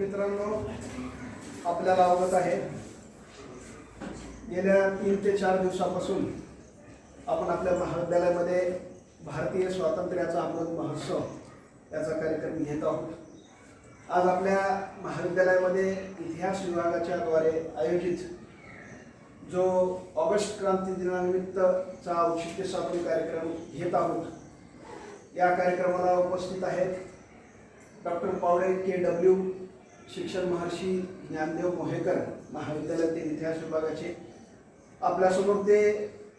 मित्रांनो, आपल्याला अवगत आहे गेल्या 3 ते 4 दिवसापासून आपण आपल्या महाविद्यालयामध्ये भारतीय स्वातंत्र्याचा अमृत महोत्सव याचा कार्यक्रम घेत आहोत. आज आपल्या महाविद्यालयामध्ये इतिहास विभागाच्या द्वारे आयोजित जो ऑगस्ट क्रांती दिनानिमित्तचा औचित्य साधून कार्यक्रम घेत आहोत. या कार्यक्रमाला उपस्थित आहेत डॉक्टर पावडे KW, शिक्षण महर्षी ज्ञानदेव मोहेकर महाविद्यालयातील इतिहास विभागाचे. आपल्यासमोर ते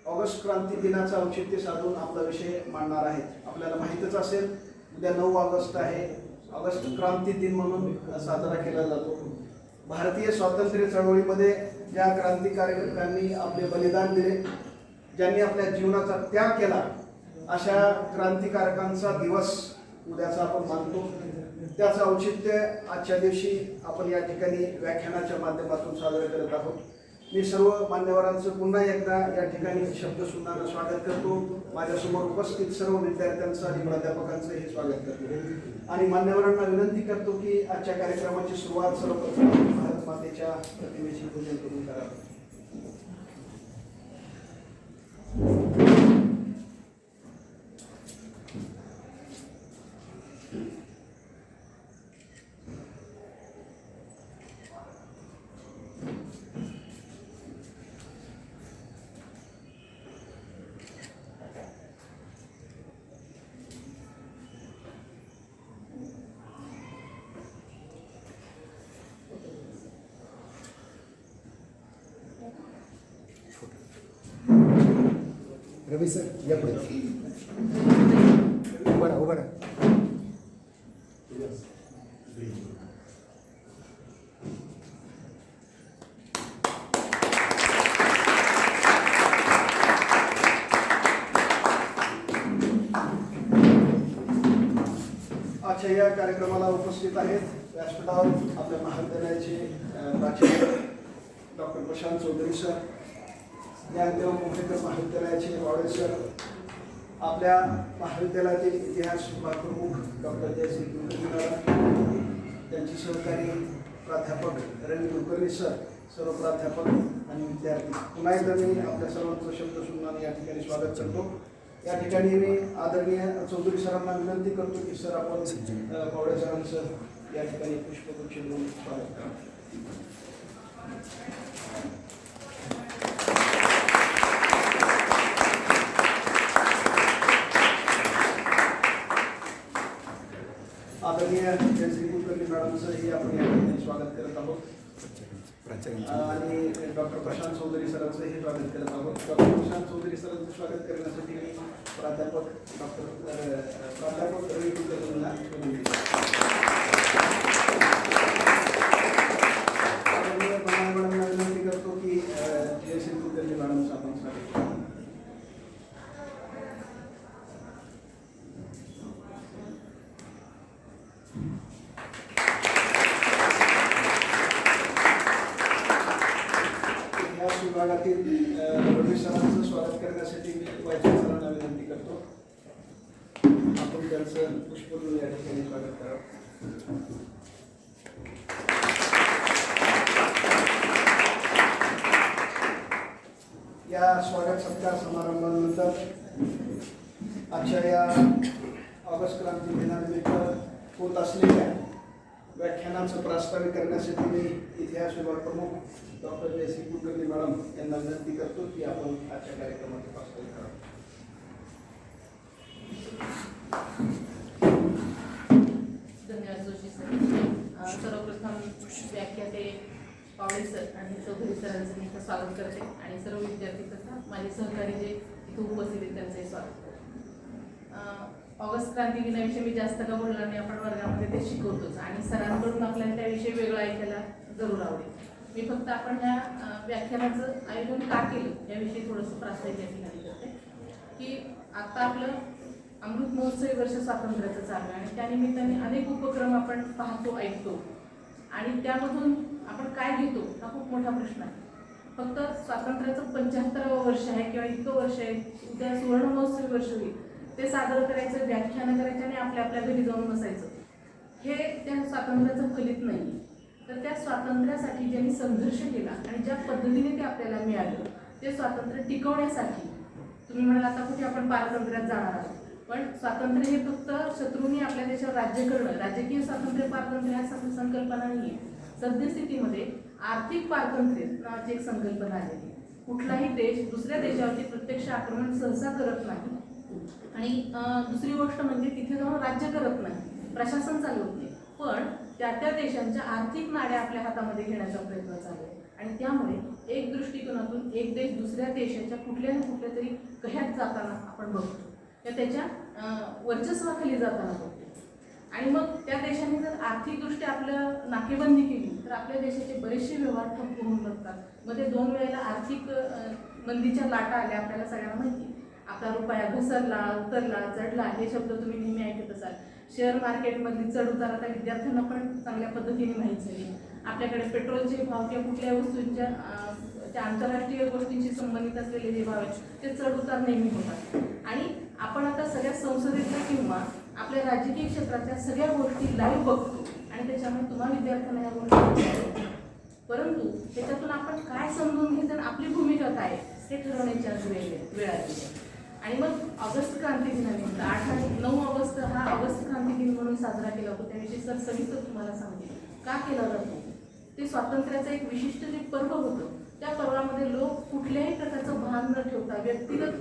ऑगस्ट क्रांती दिनाचा औचित्य साधून आपला विषय मांडणार आहेत. आपल्याला माहीतच असेल, उद्या 9 ऑगस्ट आहे. ऑगस्ट क्रांती दिन म्हणून साजरा केला जातो. भारतीय स्वातंत्र्य चळवळीमध्ये ज्या क्रांतिकारकांनी आपले बलिदान दिले, ज्यांनी आपल्या जीवनाचा त्याग केला, अशा क्रांतिकारकांचा दिवस उद्याचा आपण मानतो. त्याचं औचित्य आजच्या दिवशी आपण या ठिकाणी व्याख्यानाच्या माध्यमातून साजरा करत आहोत. मी सर्व मान्यवरांचं पुन्हा एकदा या ठिकाणी शब्दसुमनानं स्वागत करतो. माझ्यासमोर उपस्थित सर्व विद्यार्थ्यांचं आणि प्राध्यापकांचं हे स्वागत करतो आणि मान्यवरांना विनंती करतो की आजच्या कार्यक्रमाची सुरुवात सर्वप्रथम भारत मातेच्या प्रतिमेची पूजन करून करावं. रवी सर या पुढे उभा राहा, उभा राहा. आजच्या या कार्यक्रमाला उपस्थित आहेत व्यासपीठावर आपल्या महाविद्यालयाचे प्राचार्य डॉक्टर प्रशांत चौधरी सर, ज्ञानदेव मोहेकर महाविद्यालयाचे वावळे सर, आपल्या महाविद्यालयातील इतिहास विभाग प्रमुख डॉक्टर जयश्री कुलकर्णी, त्यांची सहकारी प्राध्यापक रवी कुलकर्णी सर, सर्व प्राध्यापक आणि विद्यार्थी. पुन्हा एकदा मी आपल्या सर्वांचं शब्दसुमनाने या ठिकाणी स्वागत करतो. या ठिकाणी मी आदरणीय चौधरी सरांना विनंती करतो की सर आपण पावडे सरांचं या ठिकाणी पुष्पगुच्छ देऊन स्वागत करा. आदरणीय जयश्री कुलकर्णी मॅडमचंही आपण या ठिकाणी स्वागत करत आहोत आणि डॉक्टर प्रशांत चौधरी सरांचंही स्वागत करत आहोत. डॉक्टर प्रशांत चौधरी सरांचं स्वागत करण्यासाठी मी प्राध्यापक रवी कुलकर्णींना मॅडमना विनंती करतो की जयश्री कुलकर्णी मॅडमचं आपण स्वागत करू. विभागातील रवी सरांचं स्वागत करण्यासाठी मी वायचन सरांना विनंती करतो. आपण त्यांचं पुष्पगुच्छ या ठिकाणी स्वागत करावं. या स्वागत सत्कार समारंभानंतर आजच्या या ऑगस्ट क्रांती दिनानिमित्त होत असलेल्या व्याख्यानाचं प्रास्ताविक करण्यासाठी मी इतिहास विभाग प्रमुख डॉक्टर जयश्री कुलकर्णी मॅडम यांना विनंती करतो की आपण आजच्या कार्यक्रमाचं प्रास्ताविक करावं. धन्यवाद जोशी सर. सर्वप्रथम व्याख्याते पावडे सर आणि चौधरी सरांचं मी स्वागत करते आणि सर्व विद्यार्थी तथा माझे सहकारी जे इथे उपस्थित आहेत त्यांचंही स्वागत करते. ऑगस्ट क्रांती दिनाविषयी मी जास्त का बोलणार नाही, आपण वर्गामध्ये ते शिकवतोच आणि सरांकडून आपल्याला त्याविषयी वेगळं ऐकायला जरूर आवडेल. मी फक्त आपण ह्या व्याख्यानाचं आयोजन का केलं याविषयी थोडंसं प्रास्ताविक या ठिकाणी करते की आता आपलं अमृत महोत्सवी वर्ष स्वातंत्र्याचं चालू आहे आणि त्यानिमित्ताने अनेक उपक्रम आपण पाहतो, ऐकतो आणि त्यामधून आपण काय घेतो हा खूप मोठा प्रश्न आहे. फक्त स्वातंत्र्याचं 75वं वर्ष आहे किंवा इतकं वर्ष आहे, उद्या सुवर्ण महोत्सवी वर्ष होईल, ते साजरं करायचं, व्याख्यानं करायचं आणि आपल्या आपल्या घरी जाऊन बसायचं, हे त्या स्वातंत्र्याचं फलित नाही. तर त्या स्वातंत्र्यासाठी ज्यांनी संघर्ष केला आणि ज्या पद्धतीने ते आपल्याला मिळालं ते स्वातंत्र्य टिकवण्यासाठी, तुम्ही म्हणाल आता कुठे आपण पारतंत्र्यात जाणार आहोत, पण स्वातंत्र्य हे फक्त शत्रूंनी आपल्या देशावर राज्य करणं, राजकीय स्वातंत्र्य पारतंत्र्य ह्या संकल्पना नाही आहे. सद्यस्थितीमध्ये आर्थिक पारतंत्र्य नावाची एक संकल्पना आलेली. कुठलाही देश दुसऱ्या देशावरती प्रत्यक्ष आक्रमण सहसा करत नाही आणि दुसरी गोष्ट म्हणजे तिथे जाऊन राज्य करत नाही, प्रशासन चालवत नाही, पण त्या त्या देशांच्या आर्थिक नाड्या आपल्या हातामध्ये घेण्याचा प्रयत्न चालू आहे. आणि त्यामुळे एक दृष्टिकोनातून एक देश दुसऱ्या देशाच्या कुठल्या ना कुठल्या तरी कह्यात जाताना आपण बघतो, त्याच्या वर्चस्वाखाली जाताना बघतो. आणि मग त्या देशाने जर आर्थिकदृष्ट्या आपलं नाकेबंदी केली तर आपल्या देशाचे बरेचसे व्यवहार ठप्प होऊन लागतात. मग ते 2 वेळेला आर्थिक मंदीच्या लाटा आल्या, आपल्याला सगळ्यांना माहिती. आपला रुपया घसरला, उतरला, चढला, हे शब्द तुम्ही नेहमी ऐकत असाल. शेअर मार्केटमधली चढ उतार आता विद्यार्थ्यांना पण चांगल्या पद्धतीने माहीत झाली. आपल्याकडे पेट्रोलचे भाव किंवा कुठल्या वस्तूंच्या त्या आंतरराष्ट्रीय गोष्टींशी संबंधित असलेले जे भाव आहेत ते चढ उतार नेहमी होतात. आणि आपण आता सगळ्या संसदेतल्या किंवा आपल्या राजकीय क्षेत्राच्या सगळ्या गोष्टी लाईव्ह बघतो आणि त्याच्यामुळे तुम्हाला विद्यार्थ्यांना या गोष्टी, परंतु त्याच्यातून आपण काय समजून घ्यायचं आणि आपली भूमिका काय हे ठरवण्याची आज वेळ आली आहे. आणि मग ऑगस्ट क्रांती दिनानिमित्त 8 आणि 9 ऑगस्ट हा ऑगस्ट क्रांती दिन म्हणून साजरा केला होता. त्याविषयी सविस्तर तुम्हाला सांगते का केला जातो. ते स्वातंत्र्याचं एक विशिष्ट जे पर्व होतं, त्या पर्वामध्ये लोक कुठल्याही प्रकारचं भान न ठेवता व्यक्तिगत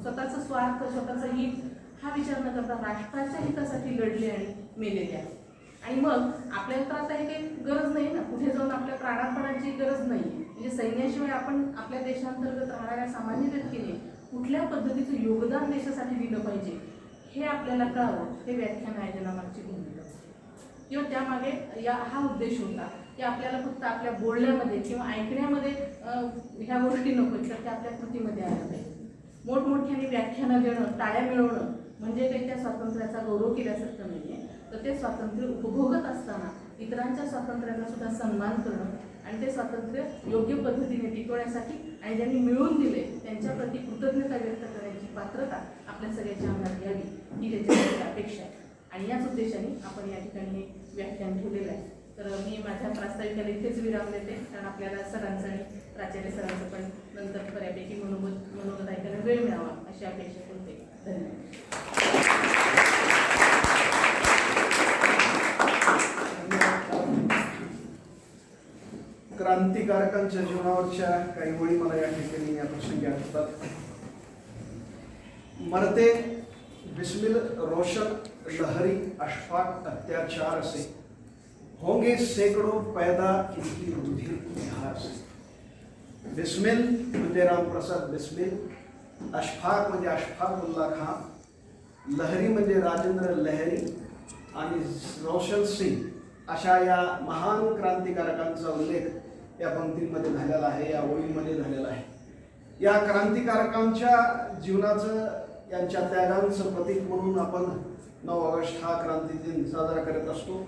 स्वतःचं स्वार्थ, स्वतःचं हित हा विचार न करता राष्ट्राच्या हितासाठी लढले आणि मेलेले आहेत. आणि मग आपल्याला तर आता हे काही गरज नाही ना, कुठे जाऊन आपल्या प्राणार्पणाची गरज नाही. म्हणजे सैन्याशिवाय आपण आपल्या देशांतर्गत राहणाऱ्या सामान्य व्यक्तीने कुठल्या पद्धतीचं योगदान देशासाठी दिलं पाहिजे हे आपल्याला कळावं. हे व्याख्यान आयोजनामागची भूमिका किंवा त्यामागे हा उद्देश होता की आपल्याला फक्त आपल्या बोलण्यामध्ये किंवा ऐकण्यामध्ये ह्या गोष्टी नको, तर त्या आपल्या कृतीमध्ये आल्या पाहिजे. मोठमोठ्याने व्याख्यानं देणं, टाळ्या मिळवणं म्हणजे काही त्या स्वातंत्र्याचा गौरव केल्यासारखं नाही आहे. तर ते स्वातंत्र्य उपभोगत असताना इतरांच्या स्वातंत्र्याचा सुद्धा सन्मान करणं आणि ते स्वातंत्र्य योग्य पद्धतीने टिकवण्यासाठी आणि ज्यांनी मिळवून दिले त्यांच्याप्रती कृतज्ञता व्यक्त करण्याची पात्रता आपल्या सगळ्याच्या अंगात यावी ही त्याच्यासाठी अपेक्षा आहे. आणि याच उद्देशाने आपण या ठिकाणी हे व्याख्यान ठेवलेलं आहे. तर मी माझ्या प्रास्ताविकाला इथेच विराम देते, कारण आपल्याला सरांचं आणि प्राचार्य सरांचं पण नंतर बऱ्यापैकी मनोगत ऐकायला वेळ मिळावा अशी अपेक्षा करते. धन्यवाद. क्रांतिकारकांच्या जीवनावरच्या काही ओळी मला या ठिकाणी या प्रसंगी आठवतात. मरते बिस्मिल रोशन लहरी अशफाक अत्याचार से होंगे सैकड़ों पैदा इनकी रुधिर बिहार से. बिस्मिल म्हणजे रामप्रसाद बिस्मिल, अशफाक म्हणजे अशफाकुल्ला खान, लहरी म्हणजे राजेंद्र लहरी आणि रोशन सिंग अशा या महान क्रांतिकारकांचा उल्लेख या पंक्तींमध्ये झालेला आहे, या ओळींमध्ये झालेला आहे. या क्रांतिकारकांच्या जीवनाचं, यांच्या त्यागांचं प्रतीक म्हणून आपण 9 ऑगस्ट हा क्रांती दिन साजरा करत असतो.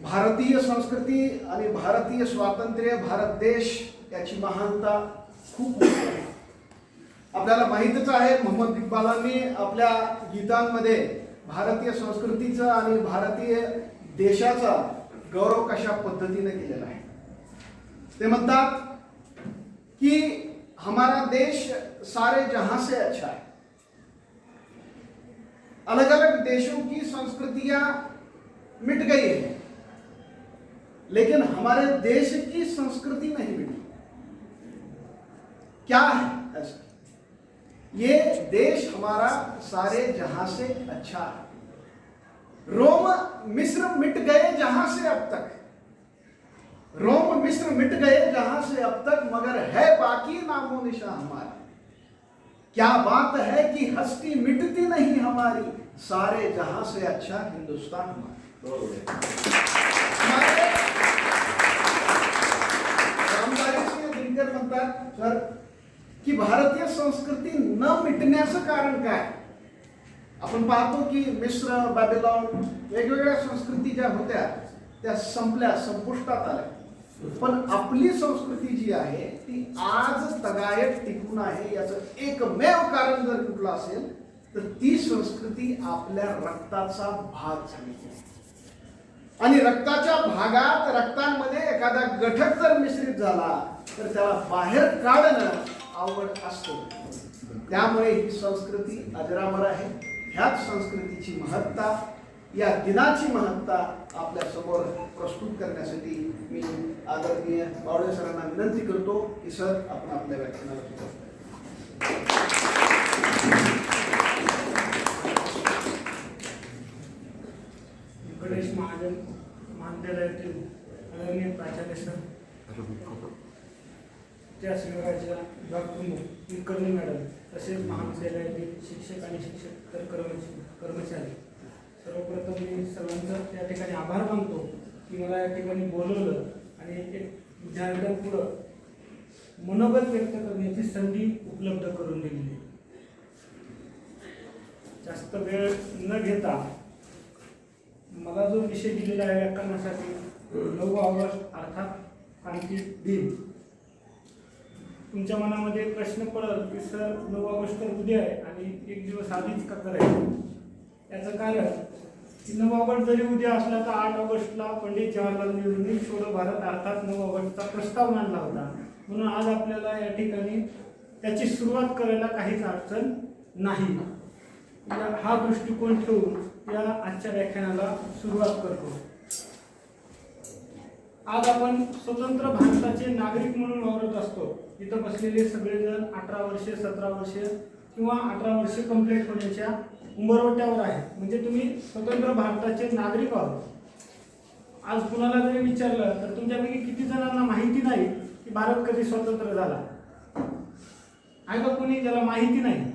भारतीय संस्कृती आणि भारतीय स्वातंत्र्य, भारत देश याची महानता खूप मोठी आहे. आपल्याला माहीतच आहे, मोहम्मद इक्बालांनी आपल्या गीतांमध्ये भारतीय संस्कृतीचा आणि भारतीय देशाचा गौरव कशा पद्धतीने केलेला आहे. ते म्हणतात की हमारा देश सारे जहां से अच्छा है. अलग अलग देशों की संस्कृतियां मिट गई है, लेकिन हमारे देश की संस्कृति नहीं मिटी. क्या है ऐसा? ये देश हमारा सारे जहां से अच्छा है. रोम मिस्र मिट गए जहां से अब तक, रोम मिस्र मिट गए जहां से अब तक, मगर है बाकी नामो निशा हमारा. क्या बात है कि हस्ती मिटती नहीं हमारी, सारे जहां से अच्छा हिंदुस्तान हमारा. रामदारी सिंह दिनकर म्हणतात सर की भारतीय संस्कृती न मिटण्याचं कारण काय. आपण पाहतो की मिस्र, बॅबिलॉन वेगवेगळ्या संस्कृती ज्या होत्या त्या संपल्या, संपुष्टात आल्या, पण आपली संस्कृती जी आहे ती आज तगायत टिकून आहे. याचं एकमेव कारण जर कुठलं असेल तर ती संस्कृती आपल्या रक्ताचा भाग झाली आहे. आणि रक्ताच्या भागात रक्तांमध्ये एखादा घटक जर मिश्रित झाला तर त्याला बाहेर काढणं अवघड असतं. त्यामुळे ही संस्कृती अजरामर आहे. ह्याच संस्कृतीची महत्ता, या दिनाची महत्ता आपल्या समोर प्रस्तुत करण्यासाठी मी आदरणीय बावळे सरांना विनंती करतो की सर आपण आपल्या व्याख्यानाला सुरुवात करा. गणेश महाजन महाविद्यालयातील आदरणीय प्राचार्य सर, त्याच विभागाच्या विभाग प्रमुख कुलकर्णी मॅडम, तसेच महाविद्यालयातील शिक्षक आणि शिक्षक कर्मचारी, सर्वप्रथम मी सर्वांचा त्या ठिकाणी आभार मानतो की मला या ठिकाणी बोलवलं आणि एक विद्यार्थ्यांपुढं मनोगत व्यक्त करण्याची संधी उपलब्ध करून दिली. जास्त वेळ न घेता मला जो विषय दिलेला आहे व्याकरणासाठी 9 ऑगस्ट अर्थात क्रांती दिन, तुमच्या मनामध्ये प्रश्न पडल की सर 9 ऑगस्ट तर उद्या आहे आणि एक दिवस आधीच का करायचं. याचं कारण की 9 ऑगस्ट जरी उद्या असला तर 8 ऑगस्टला पंडित जवाहरलाल नेहरूंनी छोडो भारत अर्थात 9 ऑगस्टचा प्रस्ताव मांडला होता. म्हणून आज आपल्याला या ठिकाणी त्याची सुरुवात करायला काहीच अडचण नाही. हा दृष्टिकोन ठेवून या आजच्या व्याख्यानाला सुरुवात करतो. आज आपण स्वतंत्र भारताचे नागरिक म्हणून वावरत असतो. इथं बसलेले सगळेजण 18 वर्षे 17 वर्षे किंवा 18 वर्षे कंप्लीट होण्याच्या उंबरवट्यावर आहे. म्हणजे तुम्ही स्वतंत्र भारताचे नागरिक आहोत. आज कुणाला जरी विचारलं तर तुमच्यापैकी किती जणांना माहिती नाही की भारत कधी स्वतंत्र झाला. आहे का कोणी ज्याला माहिती नाही?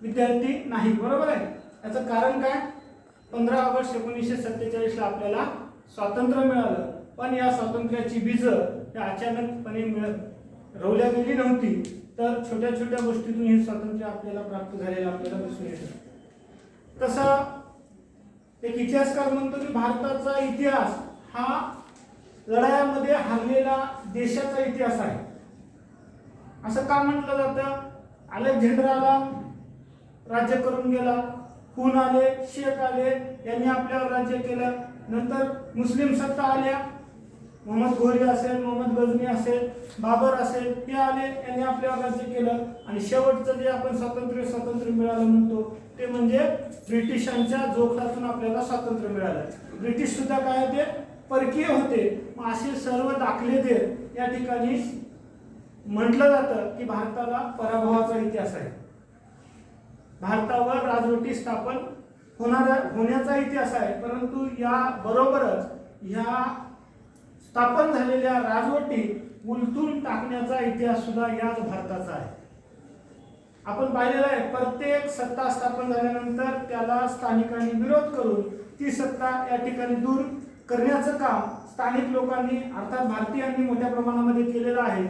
विद्यार्थी नाही, बरोबर आहे. याचं कारण काय? 15 ऑगस्ट 1947ला आपल्याला स्वातंत्र्य मिळालं. पण या स्वातंत्र्याची बीजं त्या अचानकपणे रोवल्या गेली नव्हती, तर छोट्या छोट्या गोष्टीतून हे स्वातंत्र्य आपल्याला प्राप्त झालेलं आपल्याला दिसून येतं. तसा एक इतिहासकार म्हणतो की भारताचा इतिहास हा लढायांमध्ये हरलेला देशाचा इतिहास आहे. असं का म्हटलं जातं? अलेक्झांडर आला, राज्य करून गेला, हुन आले, शेख आले, यांनी आपल्यावर राज्य केलं. नंतर मुस्लिम सत्ता आल्या, मोहम्मद घोरी असेल, मोहम्मद गझनी असेल, बाबर असेल, ते आले, यांनी आपल्यावर राज्य केलं. आणि शेवटचं जे आपण स्वातंत्र्य मिळालं म्हणतो ते म्हणजे ब्रिटिशांच्या जोखडातून आपल्याला स्वातंत्र्य मिळालं. ब्रिटिश सुद्धा काय होते? परकीय होते. मग असे सर्व दाखले देत या ठिकाणी म्हटलं जातं की भारताला पराभवाचा इतिहास आहे. भारतावर राजवटी स्थापन होण्याचा इतिहास आहे. परंतु या बरोबरच ह्या स्थापन झालेल्या राजवटी उलटून टाकण्याचा इतिहास सुद्धा याच भारताचा आहे. आपण पाहिलेलं आहे प्रत्येक सत्ता स्थापन झाल्यानंतर त्याला स्थानिकांनी विरोध करून ती सत्ता या ठिकाणी दूर करण्याचं काम स्थानिक लोकांनी अर्थात भारतीयांनी मोठ्या प्रमाणामध्ये केलेलं आहे.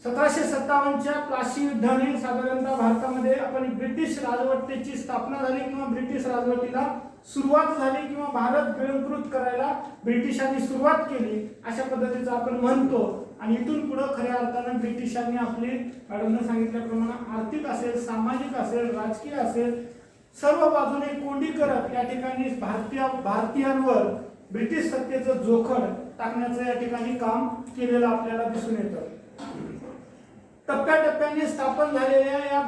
1757च्या प्लासी युद्धाने साधारणतः भारतामध्ये आपण ब्रिटिश राजवटीची स्थापना झाली किंवा ब्रिटिश राजवटीला सुरुवात झाली किंवा भारत गिळंकृत करायला ब्रिटिशांनी सुरुवात केली अशा पद्धतीचं आपण म्हणतो. आणि इथून पुढे खऱ्या अर्थानं ब्रिटिशांनी आपली मॅडमने सांगितल्याप्रमाणे आर्थिक असेल, सामाजिक असेल, राजकीय असेल, सर्व बाजूने कोंडी करत या ठिकाणी भारतीयांवर ब्रिटिश सत्तेचं जोखड टाकण्याचं या ठिकाणी काम केलेलं आपल्याला दिसून येतं. टप्प्याटप्प्याने स्थापन झालेल्या या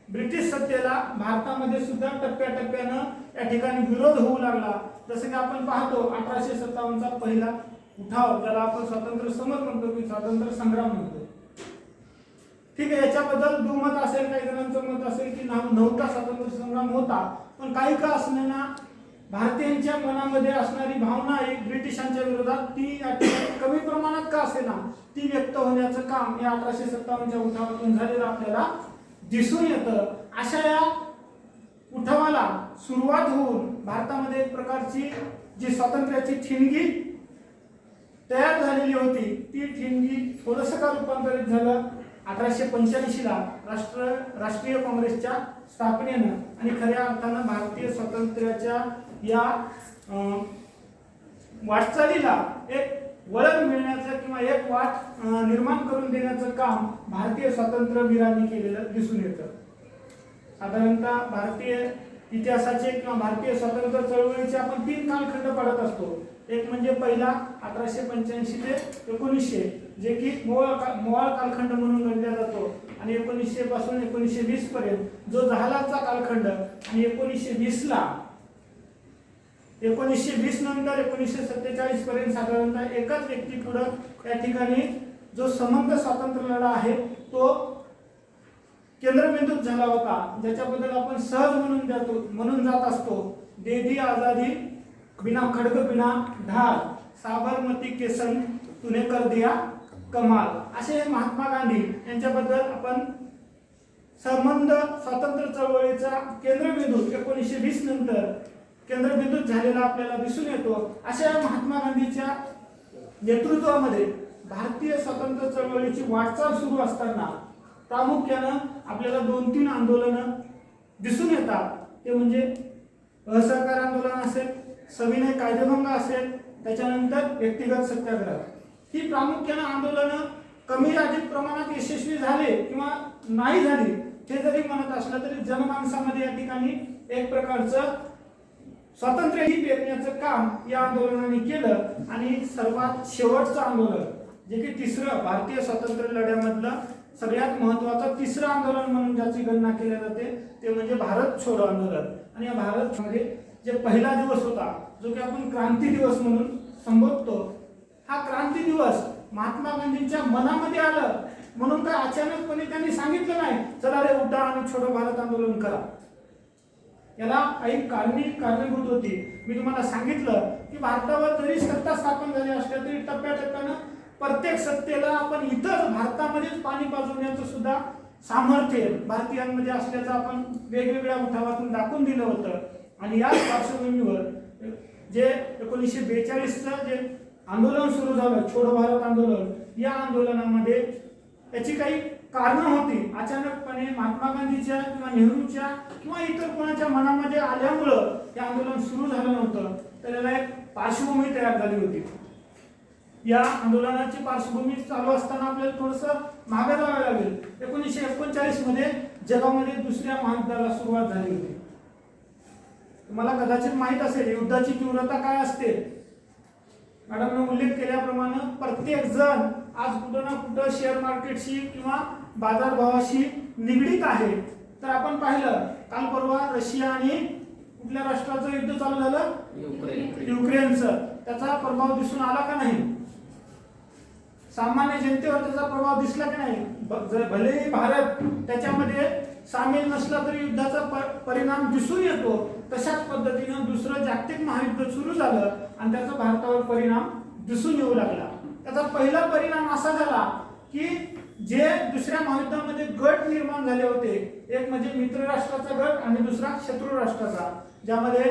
ब्रिटिश सत्तेला भारतामध्ये सुद्धा टप्प्याटप्प्यानं या ठिकाणी विरोध होऊ लागला. जसं की आपण पाहतो 1857चा पहिला उठाव, ज्याला आपण स्वातंत्र्य समर म्हणतो की स्वातंत्र्य संग्राम म्हणतो. ठीक आहे, याच्याबद्दल दुमत असेल, काही जणांचं मत असेल की नव्हता स्वातंत्र्य संग्राम होता. पण काही का असलेना भारतीयांच्या मनामध्ये असणारी भावना आहे ब्रिटिशांच्या विरोधात, ती या ठिकाणी कमी प्रमाणात का असेना ती व्यक्त होण्याचं काम या 1857च्या उठावातून झालेलं आपल्याला दिसून येतं. अशा या उठावाला सुरुवात होऊन भारतामध्ये एक प्रकारची जी स्वातंत्र्याची ठिणगी तयार झालेली होती, ती ठिणगी थोडंसं का रूपांतरित झालं 1885ला राष्ट्रीय काँग्रेसच्या स्थापनेनं. आणि खऱ्या अर्थानं भारतीय स्वातंत्र्याच्या या वाटचालीला एक वळण मिळण्याचं किंवा एक वाट निर्माण करून देण्याचं काम भारतीय स्वातंत्र्यवीरांनी केलेलं दिसून येतं. साधारणतः भारतीय इतिहासाचे किंवा भारतीय स्वातंत्र्य चळवळीचे आपण 3 कालखंड पडत असतो. एक म्हणजे पहिला 1885 ते 1900 जे की मोवाळ कालखंड म्हणून गणला जातो, आणि 1900 पासून 1920 पर्यंत जो जहालाचा कालखंड, आणि 1920 नंतर 1947 पर्यंत साधारणतः एकाच व्यक्ती पुढे या ठिकाणी जो समग्र स्वातंत्र्य लढा आहे तो केंद्रबिंदूत झाला होता, ज्याच्याबद्दल आपण सहज म्हणून जात असतो. दे दी आजादी बिना खडग बिना ढाल, साबरमती के संग तूने कर दिया कमाल, असे महात्मा गांधी यांच्याबद्दल आपण संबंध स्वातंत्र्य चळवळीचा केंद्रबिंदू 1920 नंतर केंद्रबिंदूत झालेला आपल्याला दिसून येतो. अशा महात्मा गांधीच्या नेतृत्वामध्ये भारतीय स्वातंत्र्य चळवळीची वाटचाल सुरू असताना प्रामुख्यानं आपल्याला 2-3 आंदोलनं दिसून येतात. ते म्हणजे असहकार आंदोलन असेल, सविनय कायदेभंग असेल, त्याच्यानंतर व्यक्तिगत सत्याग्रह. ही प्रामुख्यानं आंदोलनं कमी अधिक प्रमाणात यशस्वी झाले किंवा नाही झाली हे जरी म्हणत असलं तरी जनमानसामध्ये या ठिकाणी एक प्रकारचं स्वातंत्र्य ही पेरण्याचं काम या आंदोलनाने केलं. आणि सर्वात शेवटचं आंदोलन जे की तिसरं भारतीय स्वातंत्र्य लढ्यामधलं सगळ्यात महत्त्वाचं तिसरं आंदोलन म्हणून ज्याची गणना केली जाते ते म्हणजे भारत छोडो आंदोलन. आणि या भारतमध्ये जे पहिला दिवस होता जो की आपण क्रांती दिवस म्हणून संबोधतो, हा क्रांती दिवस महात्मा गांधींच्या मनामध्ये आलं म्हणून काय अचानकपणे त्यांनी सांगितलं नाही चला रे उठा आणि छोडो भारत आंदोलन करा. याला काही कारणीभूत होती. मी तुम्हाला सांगितलं की भारतावर जरी सत्ता स्थापन झाली असल्या तरी टप्प्याटप्प्यानं प्रत्येक सत्तेला आपण इथं भारतामध्येच पाणी पाजवण्याचं सुद्धा सामर्थ्य भारतीयांमध्ये असल्याचं आपण वेगवेगळ्या उठावातून दाखवून दिलं होतं. आणि याच पार्श्वभूमीवर जे 1942चं जे आंदोलन सुरू झालं छोडो भारत आंदोलन, या आंदोलनामध्ये याची काही कारणं होती. अचानकपणे महात्मा गांधीच्या किंवा नेहरूच्या किंवा इतर कोणाच्या मनामध्ये आल्यामुळं हे आंदोलन सुरू झालं नव्हतं, तर याला एक पार्श्वभूमी तयार झाली होती. या आंदोलनाची पार्श्वभूमी चालू असताना आपल्याला थोडंसं मागे जावं लागेल. 1939 मध्ये जगामध्ये दुसऱ्या महायुद्धाला सुरुवात झाली होती. तुम्हाला कदाचित माहित असेल युद्धाची तीव्रता काय असते. मॅडमने उल्लेख केल्याप्रमाणे प्रत्येक जण आज कुठं ना कुठं शेअर मार्केटशी किंवा बाजारभावाशी निगडीत आहे. तर आपण पाहिलं काल परवा रशिया आणि कुठल्या राष्ट्राचं युद्ध चालू झालं, युक्रेनचं. त्याचा प्रभाव दिसून आला का नाही? सामान्य जनतेवर त्याचा प्रभाव दिसला की नाही? भलेही भारत त्याच्यामध्ये सामील नसला तरी युद्धाचा परिणाम दिसून येतो. तशाच पद्धतीनं दुसरं जागतिक महायुद्ध सुरू झालं आणि त्याचा भारतावर परिणाम दिसून येऊ लागला. त्याचा पहिला परिणाम असा झाला की जे दुसऱ्या महायुद्धामध्ये गट निर्माण झाले होते, एक म्हणजे मित्र राष्ट्राचा गट आणि दुसरा शत्रू राष्ट्राचा, ज्यामध्ये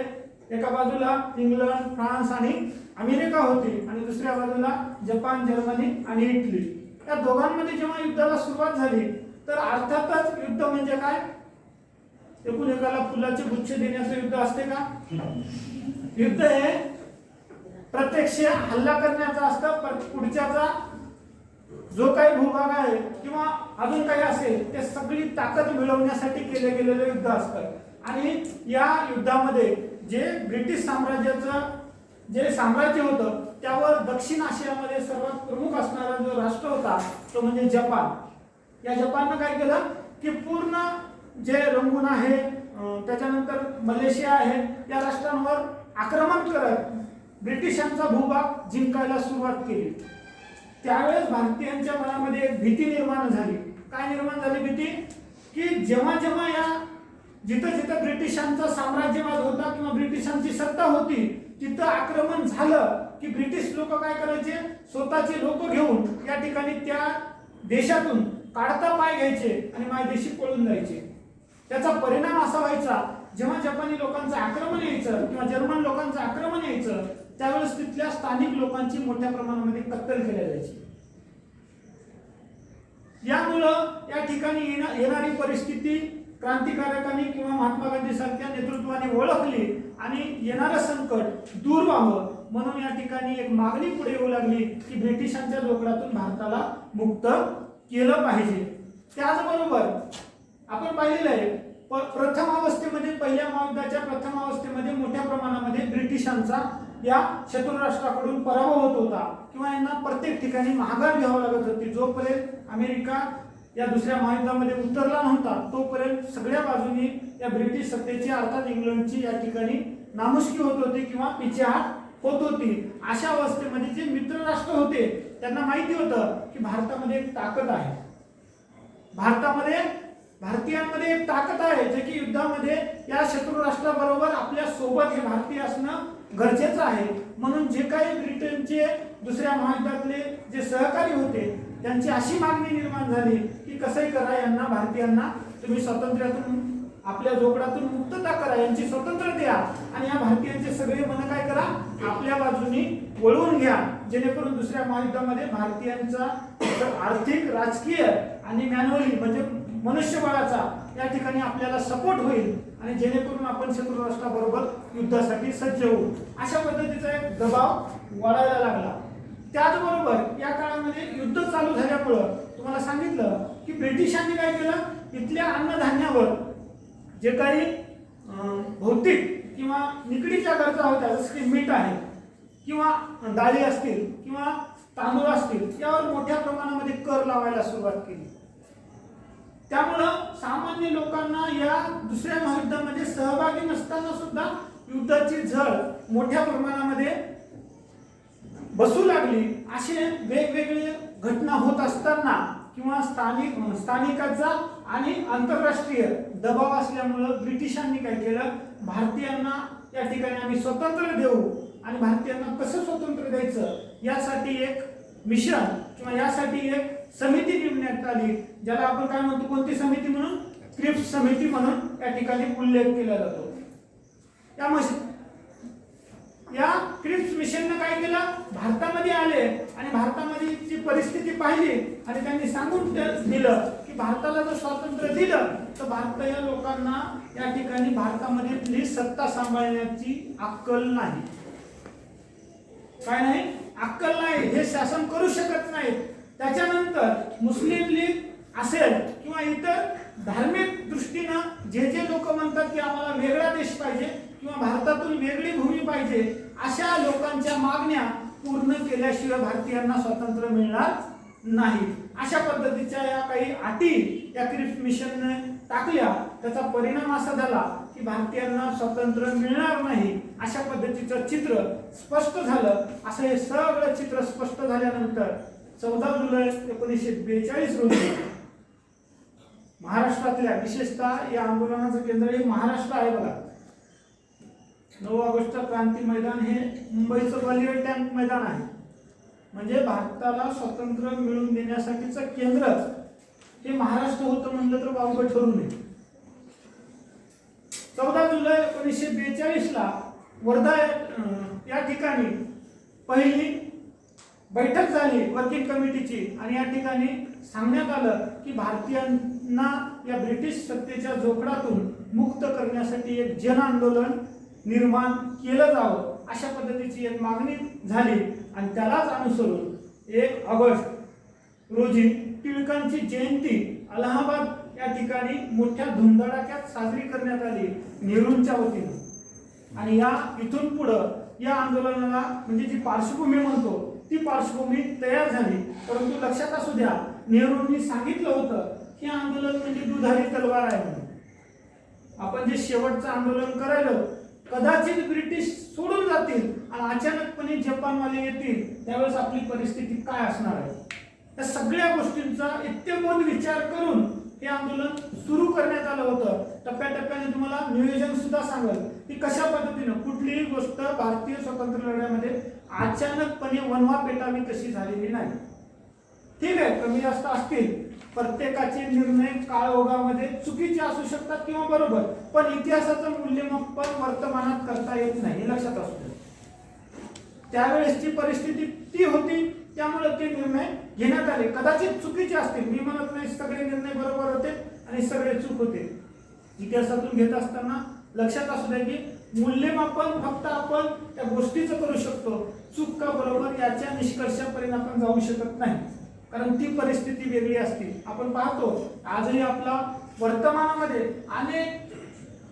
एका बाजूला इंग्लंड, फ्रान्स आणि अमेरिका होती आणि दुसऱ्या बाजूला जपान, जर्मनी आणि इटली. या दोघांमध्ये जेव्हा युद्धाला सुरुवात झाली तर अर्थातच युद्ध म्हणजे काय, एकूण एकाला फुलाचे गुच्छ देण्याचं युद्ध असते का? युद्ध हे प्रत्यक्ष हल्ला करण्याचा असतं. पुढच्याचा जो काही भूभाग आहे किंवा अजून काही असेल ते सगळी ताकद मिळवण्यासाठी केले गेलेलं युद्ध असतं. आणि या युद्धामध्ये जे ब्रिटिश साम्राज्याचं जे साम्राज्य होतं त्यावर दक्षिण आशियामध्ये सर्वात प्रमुख असणारा जो राष्ट्र होता तो म्हणजे जपान. या जपाननं काय केलं की पूर्ण जे रंगून आहे, त्याच्यानंतर मलेशिया आहे, या राष्ट्रांवर आक्रमण करत ब्रिटिशांचा भूभाग जिंकायला सुरुवात केली. त्यावेळेस भारतीयांच्या मनामध्ये एक भीती निर्माण झाली. काय निर्माण झाली भीती? की जेव्हा जेव्हा या जिथं जिथं ब्रिटिशांचा साम्राज्यवाद होता किंवा ब्रिटिशांची सत्ता होती तिथं आक्रमण झालं की ब्रिटिश लोक काय करायचे, स्वतःचे लोक घेऊन या ठिकाणी त्या देशातून काढता पाय घ्यायचे आणि मायदेशी पळून जायचे. त्याचा परिणाम असा व्हायचा, जेव्हा जपानी लोकांचं आक्रमण यायचं किंवा जर्मन लोकांचं आक्रमण यायचं त्यावेळेस तिथल्या स्थानिक लोकांची मोठ्या प्रमाणामध्ये कत्तल केली जायची. यामुळं या ठिकाणी येणारी परिस्थिती क्रांतिकारकांनी किंवा महात्मा गांधी सारख्या नेतृत्वाने ओळखली आणि येणारं संकट दूर व्हावं म्हणून या ठिकाणी एक मागणी पुढे येऊ लागली की ब्रिटिशांच्या जोखडातून भारताला मुक्त केलं पाहिजे. त्याचबरोबर आपण पाहिलेलं आहे प्रथम अवस्थेमध्ये, पहिल्या महायुद्धाच्या प्रथम अवस्थेमध्ये मोठ्या प्रमाणामध्ये ब्रिटिशांचा या शत्रुराष्ट्राकडून पराभव होत होता किंवा यांना प्रत्येक ठिकाणी माघार घ्यावी लागत होती. जोपर्यंत अमेरिका या दुसऱ्या महायुद्धामध्ये उतरला नव्हता तोपर्यंत सगळ्या बाजूनी या ब्रिटिश सत्तेची अर्थात इंग्लंडची या ठिकाणी नामुष्की होत होती किंवा पिछेहाट होत होती. अशा अवस्थेमध्ये जे मित्र राष्ट्र होते त्यांना माहिती होतं की भारतामध्ये एक ताकद आहे, भारतीयांमध्ये एक ताकद आहे जे की युद्धामध्ये या शत्रू राष्ट्राबरोबर आपल्या सोबत हे भारतीय असणं गरजेचं आहे. म्हणून जे काही ब्रिटनचे दुसऱ्या महायुद्धातले जे सहकारी होते त्यांची अशी मागणी निर्माण झाली की कसंही करा, यांना भारतीयांना तुम्ही स्वातंत्र्यातून आपल्या जोगडातून मुक्तता करा, यांची स्वतंत्र द्या आणि या भारतीयांचे सगळे मन काय करा, आपल्या बाजूनी वळवून घ्या, जेणेकरून दुसऱ्या महायुद्धामध्ये भारतीयांचा आर्थिक, राजकीय आणि मॅन्युअली म्हणजे मनुष्यबळाचा या ठिकाणी आपल्याला सपोर्ट होईल आणि जेणेकरून आपण शत्रू राष्ट्राबरोबर युद्धासाठी सज्ज होऊ. अशा पद्धतीचा एक दबाव वाढायला लागला. त्याचबरोबर या काळामध्ये युद्ध चालू झाल्यामुळं तुम्हाला सांगितलं की ब्रिटिशांनी काय केलं, इथल्या अन्नधान्यावर जे काही भौतिक किंवा निकडीच्या गरजा होत्या जसं की मीठ आहे किंवा डाळी असतील किंवा तांदूळ असतील यावर मोठ्या प्रमाणामध्ये कर लावायला सुरुवात केली. त्यामुळं सामान्य लोकांना या दुसऱ्या महायुद्धामध्ये सहभागी नसताना सुद्धा युद्धाची झळ मोठ्या प्रमाणामध्ये बसू लागली. असे वेगवेगळे घटना होत असताना किंवा स्थानिकाचा आणि आंतरराष्ट्रीय दबाव असल्यामुळं ब्रिटिशांनी काय केलं, भारतीयांना या ठिकाणी आम्ही स्वतंत्र देऊ आणि भारतीयांना कसं स्वतंत्र द्यायचं यासाठी एक मिशन किंवा यासाठी एक समिती नेमण्यात आली, ज्याला आपण काय म्हणतो, कोणती समिती म्हणून, क्रिप्स समिती म्हणून या ठिकाणी उल्लेख केला जातो. या क्रिप्स मिशनने काय केलं, भारतामध्ये आले आणि भारतामध्ये ची परिस्थिती पाहिली आणि त्यांनी सांगून दिलं की भारताला जर स्वातंत्र्य दिलं तर भारतीय लोकांना या ठिकाणी भारतामधली सत्ता सांभाळण्याची अक्कल नाही, काय नाही, अक्कल नाही, हे शासन करू शकत नाही. त्याच्यानंतर मुस्लिम लीग असेल किंवा इतर धार्मिक दृष्टीनं जे लोक म्हणतात की आम्हाला वेगळा देश पाहिजे किंवा भारतातून वेगळी भूमी पाहिजे, अशा लोकांच्या मागण्या पूर्ण केल्याशिवाय भारतीयांना स्वातंत्र्य मिळणार नाही. अशा पद्धतीच्या या काही अटी या क्रिप्स मिशनने टाकल्या. त्याचा परिणाम असा झाला की भारतीयांना स्वातंत्र्य मिळणार नाही अशा पद्धतीचं चित्र स्पष्ट झालं. असं हे सगळं चित्र स्पष्ट झाल्यानंतर 14 जुलै 1942 रोजी महाराष्ट्रातल्या, विशेषतः या आंदोलनाचं केंद्र हे महाराष्ट्र आहे बघा, 9 ऑगस्ट क्रांती मैदान हे मुंबईचं ग्वालियर टँक मैदान आहे. म्हणजे भारताला स्वातंत्र्य मिळवून देण्यासाठीचं केंद्र हे महाराष्ट्र होतं म्हणलं तर वावगं ठरू नये. 14 जुलै 1942 ला वर्धा या ठिकाणी पहिली बैठक झाली वर्किंग कमिटीची आणि या ठिकाणी सांगण्यात आलं की भारतीयांना या ब्रिटिश सत्तेच्या जोखडातून मुक्त करण्यासाठी एक जन आंदोलन निर्माण केलं जावं अशा पद्धतीची एक मागणी झाली आणि त्यालाच अनुसरून 1 ऑगस्ट रोजी टिळकांची जयंती अलाहाबाद या ठिकाणी मोठ्या धुमधडाक्यात साजरी करण्यात आली नेहरूंच्या वतीनं. आणि या इथून पुढं या आंदोलनाला म्हणजे जी पार्श्वभूमी म्हणतो ती पार्श्वभूमी तयार झाली. परंतु लक्षात असू द्या, नेहरूंनी सांगितलं होतं की आंदोलन म्हणजे दुधारी तलवार आहे म्हणून. आपण जे शेवटचं आंदोलन करायला कदाचित ब्रिटिश सोडून जातील आणि अचानकपणे जपानवाले येतील त्यावेळेस आपली परिस्थिती काय असणार आहे, या सगळ्या गोष्टींचा इत्तेमोल विचार करून हे आंदोलन सुरू करण्यात आलं होतं. टप्प्याटप्प्याने तुम्हाला नियोजन सुद्धा सांगेल की कशा पद्धतीनं कुठलीही गोष्ट भारतीय स्वातंत्र्य लढ्यामध्ये अचानकपणे वनवा पेटावी तशी झालेली नाही. ठीक आहे, कमी जास्त असतील, प्रत्येकाचे निर्णय काळोगामध्ये चुकीचे असू शकतात किंवा बरोबर, पण इतिहासाचं मूल्यमापन वर्तमानात करता येत नाही, हे लक्षात असू द्या. त्यावेळेसची परिस्थिती ती होती त्यामुळे ते निर्णय घेण्यात आले. कदाचित चुकीचे असतील, मी म्हणत नाही सगळे निर्णय बरोबर होते आणि सगळे चूक होते. इतिहासातून घेत असताना लक्षात असू द्या की मूल्यमापन फक्त आपण त्या गोष्टीचं करू शकतो, चूक का बरोबर याच्या निष्कर्षापर्यंत आपण जाऊ शकत नाही, कारण ती परिस्थिती वेगळी असते. आपण पाहतो आजही आपला वर्तमानामध्ये अनेक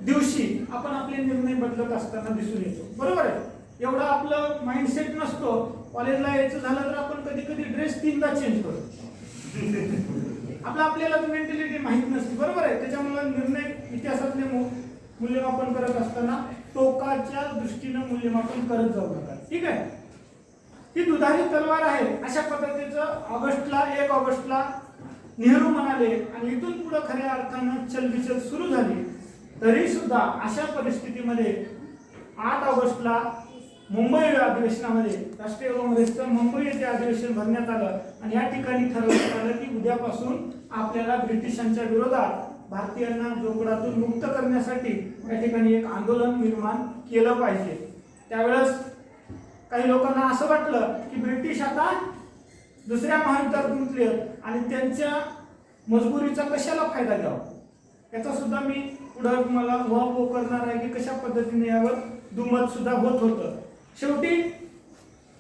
दिवशी आपण आपले निर्णय बदलत असताना दिसून येतो, बरोबर आहे. एवढं आपलं माइंडसेट नसतो. कॉलेजला यायचं झालं तर आपण कधी कधी ड्रेस 3दा चेंज करतो. आपल्याला मेंटॅलिटी माहीत नसते, बरोबर आहे. त्याच्यामुळे निर्णय इतिहासातले मूल्यमापन करत असताना टोकाच्या दृष्टीनं मूल्यमापन करत जाऊ नका, ठीक आहे. ही दुधारी तलवार आहे अशा पद्धतीचं 1 ऑगस्टला नेहरू म्हणाले आणि इथून पुढे खऱ्या अर्थानं चलबिचल सुरू झाली. तरी सुद्धा अशा परिस्थितीमध्ये 8 ऑगस्टला मुंबई अधिवेशनामध्ये राष्ट्रीय काँग्रेसचं मुंबई येथे अधिवेशन भरण्यात आलं आणि या ठिकाणी ठरवण्यात आलं की उद्यापासून आपल्याला ब्रिटिशांच्या विरोधात भारतीयांना जोगडातून मुक्त करण्यासाठी या ठिकाणी एक आंदोलन निर्माण केलं पाहिजे. त्यावेळेस काही लोकांना असं वाटलं की ब्रिटिश आता दुसऱ्या महायुद्धात गुंतले आणि त्यांच्या मजबुरीचा कशाला फायदा घ्यावा, याचा सुद्धा मी पुढे तुम्हाला उहापोह करणार आहे की कशा पद्धतीने यावर दुमत सुद्धा होत होतं. शेवटी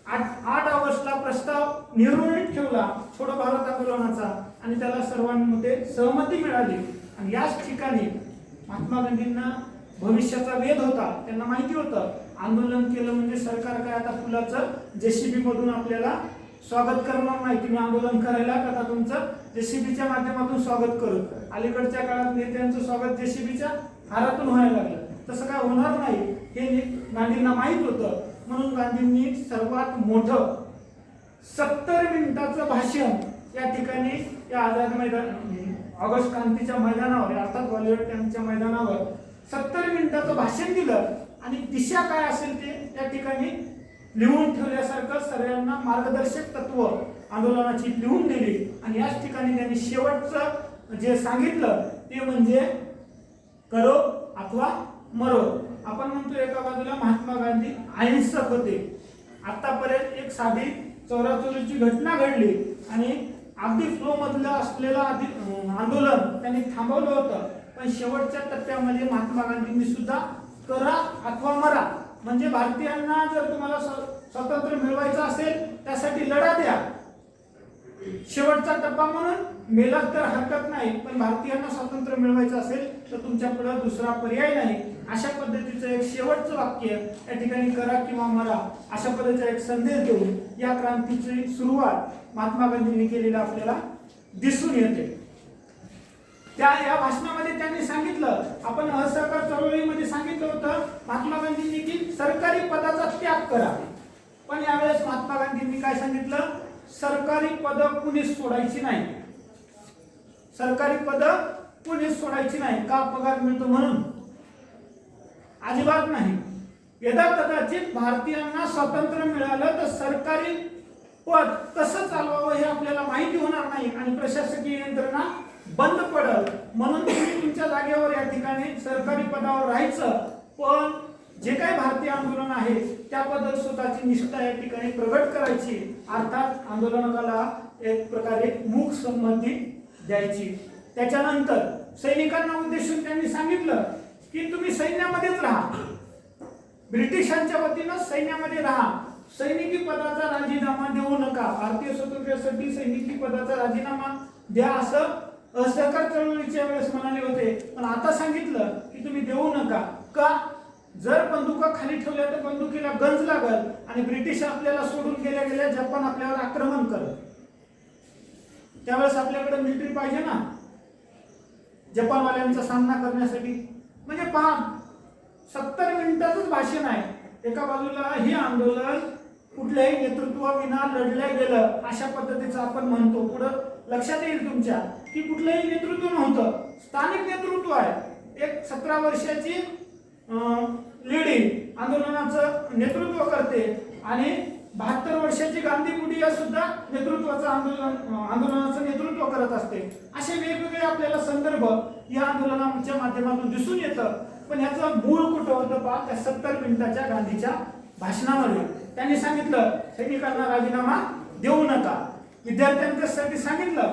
8 ऑगस्टला प्रस्ताव नेहरूने ठेवला छोडो भारत आंदोलनाचा आणि त्याला सर्वांमध्ये सहमती मिळाली. आणि याच ठिकाणी महात्मा गांधींना भविष्याचा वेध होता. त्यांना माहिती होतं आंदोलन केलं म्हणजे सरकार काय आता फुलाचं JCB मधून आपल्याला स्वागत करणार नाही. तुम्ही आंदोलन करायला आता तुमचं JCBच्या माध्यमातून स्वागत करू. अलीकडच्या काळात नेत्यांचं स्वागत JCBच्या हारातून व्हायला लागलं. तसं काय होणार नाही हे गांधींना माहीत होतं. म्हणून गांधींनी सर्वात मोठं 70 मिनिटाचं भाषण या ठिकाणी या आझाद मैदान ऑगस्ट क्रांतीच्या मैदानावर अर्थात ग्वालियर टँकच्या मैदानावर 70 मिनिटाचं भाषण दिलं आणि दिशा काय असेल ते त्या ठिकाणी लिहून ठेवल्यासारखं सगळ्यांना मार्गदर्शक तत्व आंदोलनाची लिहून दिली. आणि याच ठिकाणी त्यांनी शेवटचं जे सांगितलं ते म्हणजे करो अथवा मरो. आपण म्हणतो एका बाजूला महात्मा गांधी अहिंसक होते. आतापर्यंत एक साधी चौराचौरीची घटना घडली आणि अगदी फ्लो मधलं असलेलं आंदोलन त्यांनी थांबवलं होतं. पण शेवटच्या टप्प्यामध्ये महात्मा गांधींनी सुद्धा करा अथवा मरा म्हणजे भारतीयांना जर तुम्हाला स्वातंत्र्य मिळवायचं असेल त्यासाठी लढा द्या. शेवटचा टप्पा म्हणून मेलात तर हरकत नाही, पण भारतीयांना स्वातंत्र्य मिळवायचं असेल तर तुमच्या पुढे दुसरा पर्याय नाही. अशा पद्धतीचं एक शेवटचं वाक्य या ठिकाणी करा किंवा मरा अशा पद्धतीचा एक संदेश देऊन या क्रांतीची सुरुवात महात्मा गांधींनी केलेला आपल्याला दिसून येते. या भाषणामध्ये त्यांनी सांगितलं, आपण असहकार चळवळीमध्ये सांगितलं होतं महात्मा गांधींनी की सरकारी पदाचा त्याग करा. पण यावेळेस महात्मा गांधींनी काय सांगितलं, सरकारी पद कुणीच सोडायची नाही. सरकारी पद कुणीच सोडायची नाही. का पगार मिळतो म्हणून? अजिबात नाही. यदा कदाचित भारतीयांना स्वातंत्र्य मिळालं तर सरकारी पद कसं चालवावं हे आपल्याला माहिती होणार नाही आणि प्रशासकीय यंत्रणा बंद पडल. म्हणून तुम्ही तुमच्या जागेवर या ठिकाणी सरकारी पदावर राहायचं, पण जे काही भारतीय आंदोलन आहे त्याबद्दल स्वतःची निष्ठा या ठिकाणी प्रगट करायची. अर्थात आंदोलकाला एक प्रकारे मूक संमती द्यायची. त्याच्यानंतर सैनिकांना उद्देशून त्यांनी सांगितलं की तुम्ही सैन्यामध्येच राहा, ब्रिटिशांच्या वतीनं सैन्यामध्ये राहा, सैनिकी पदाचा राजीनामा देऊ नका. भारतीय स्वातंत्र्यासाठी सैनिकी पदाचा राजीनामा द्या असं असहकार चळवळीच्या वेळेस म्हणाले होते. पण आता सांगितलं की तुम्ही देऊ नका. का? जर बंदुका खाली ठेवल्या तर बंदुकीला गंज लागल आणि ब्रिटिश आपल्याला सोडून गेल्या गेल्या जपान आपल्यावर आक्रमण करत. त्यावेळेस आपल्याकडे मिलिटरी पाहिजे ना जपानवाल्यांचा सामना करण्यासाठी. म्हणजे पहा 70 मिनिटाचंच भाषण आहे. एका बाजूला हे आंदोलन कुठल्याही नेतृत्वाविना लढलं गेलं अशा पद्धतीचं आपण म्हणतो. पुढं लक्षात येईल तुमच्या की कुठलंही नेतृत्व नव्हतं, स्थानिक नेतृत्व आहे. एक 17 वर्षाची लेडी आंदोलनाचं नेतृत्व करते आणि 72 वर्षाची गांधी बुडिया सुद्धा आंदोलनाचं नेतृत्व करत असते. असे वेगवेगळे आपल्याला संदर्भ या आंदोलनाच्या माध्यमातून दिसून येतं. पण याचं मूळ कुठं होतं पहा, त्या 70 मिनिटाच्या गांधीच्या भाषणामध्ये त्यांनी सांगितलं सैनिकांना राजीनामा देऊ नका. विद्यार्थ्यांच्यासाठी सांगितलं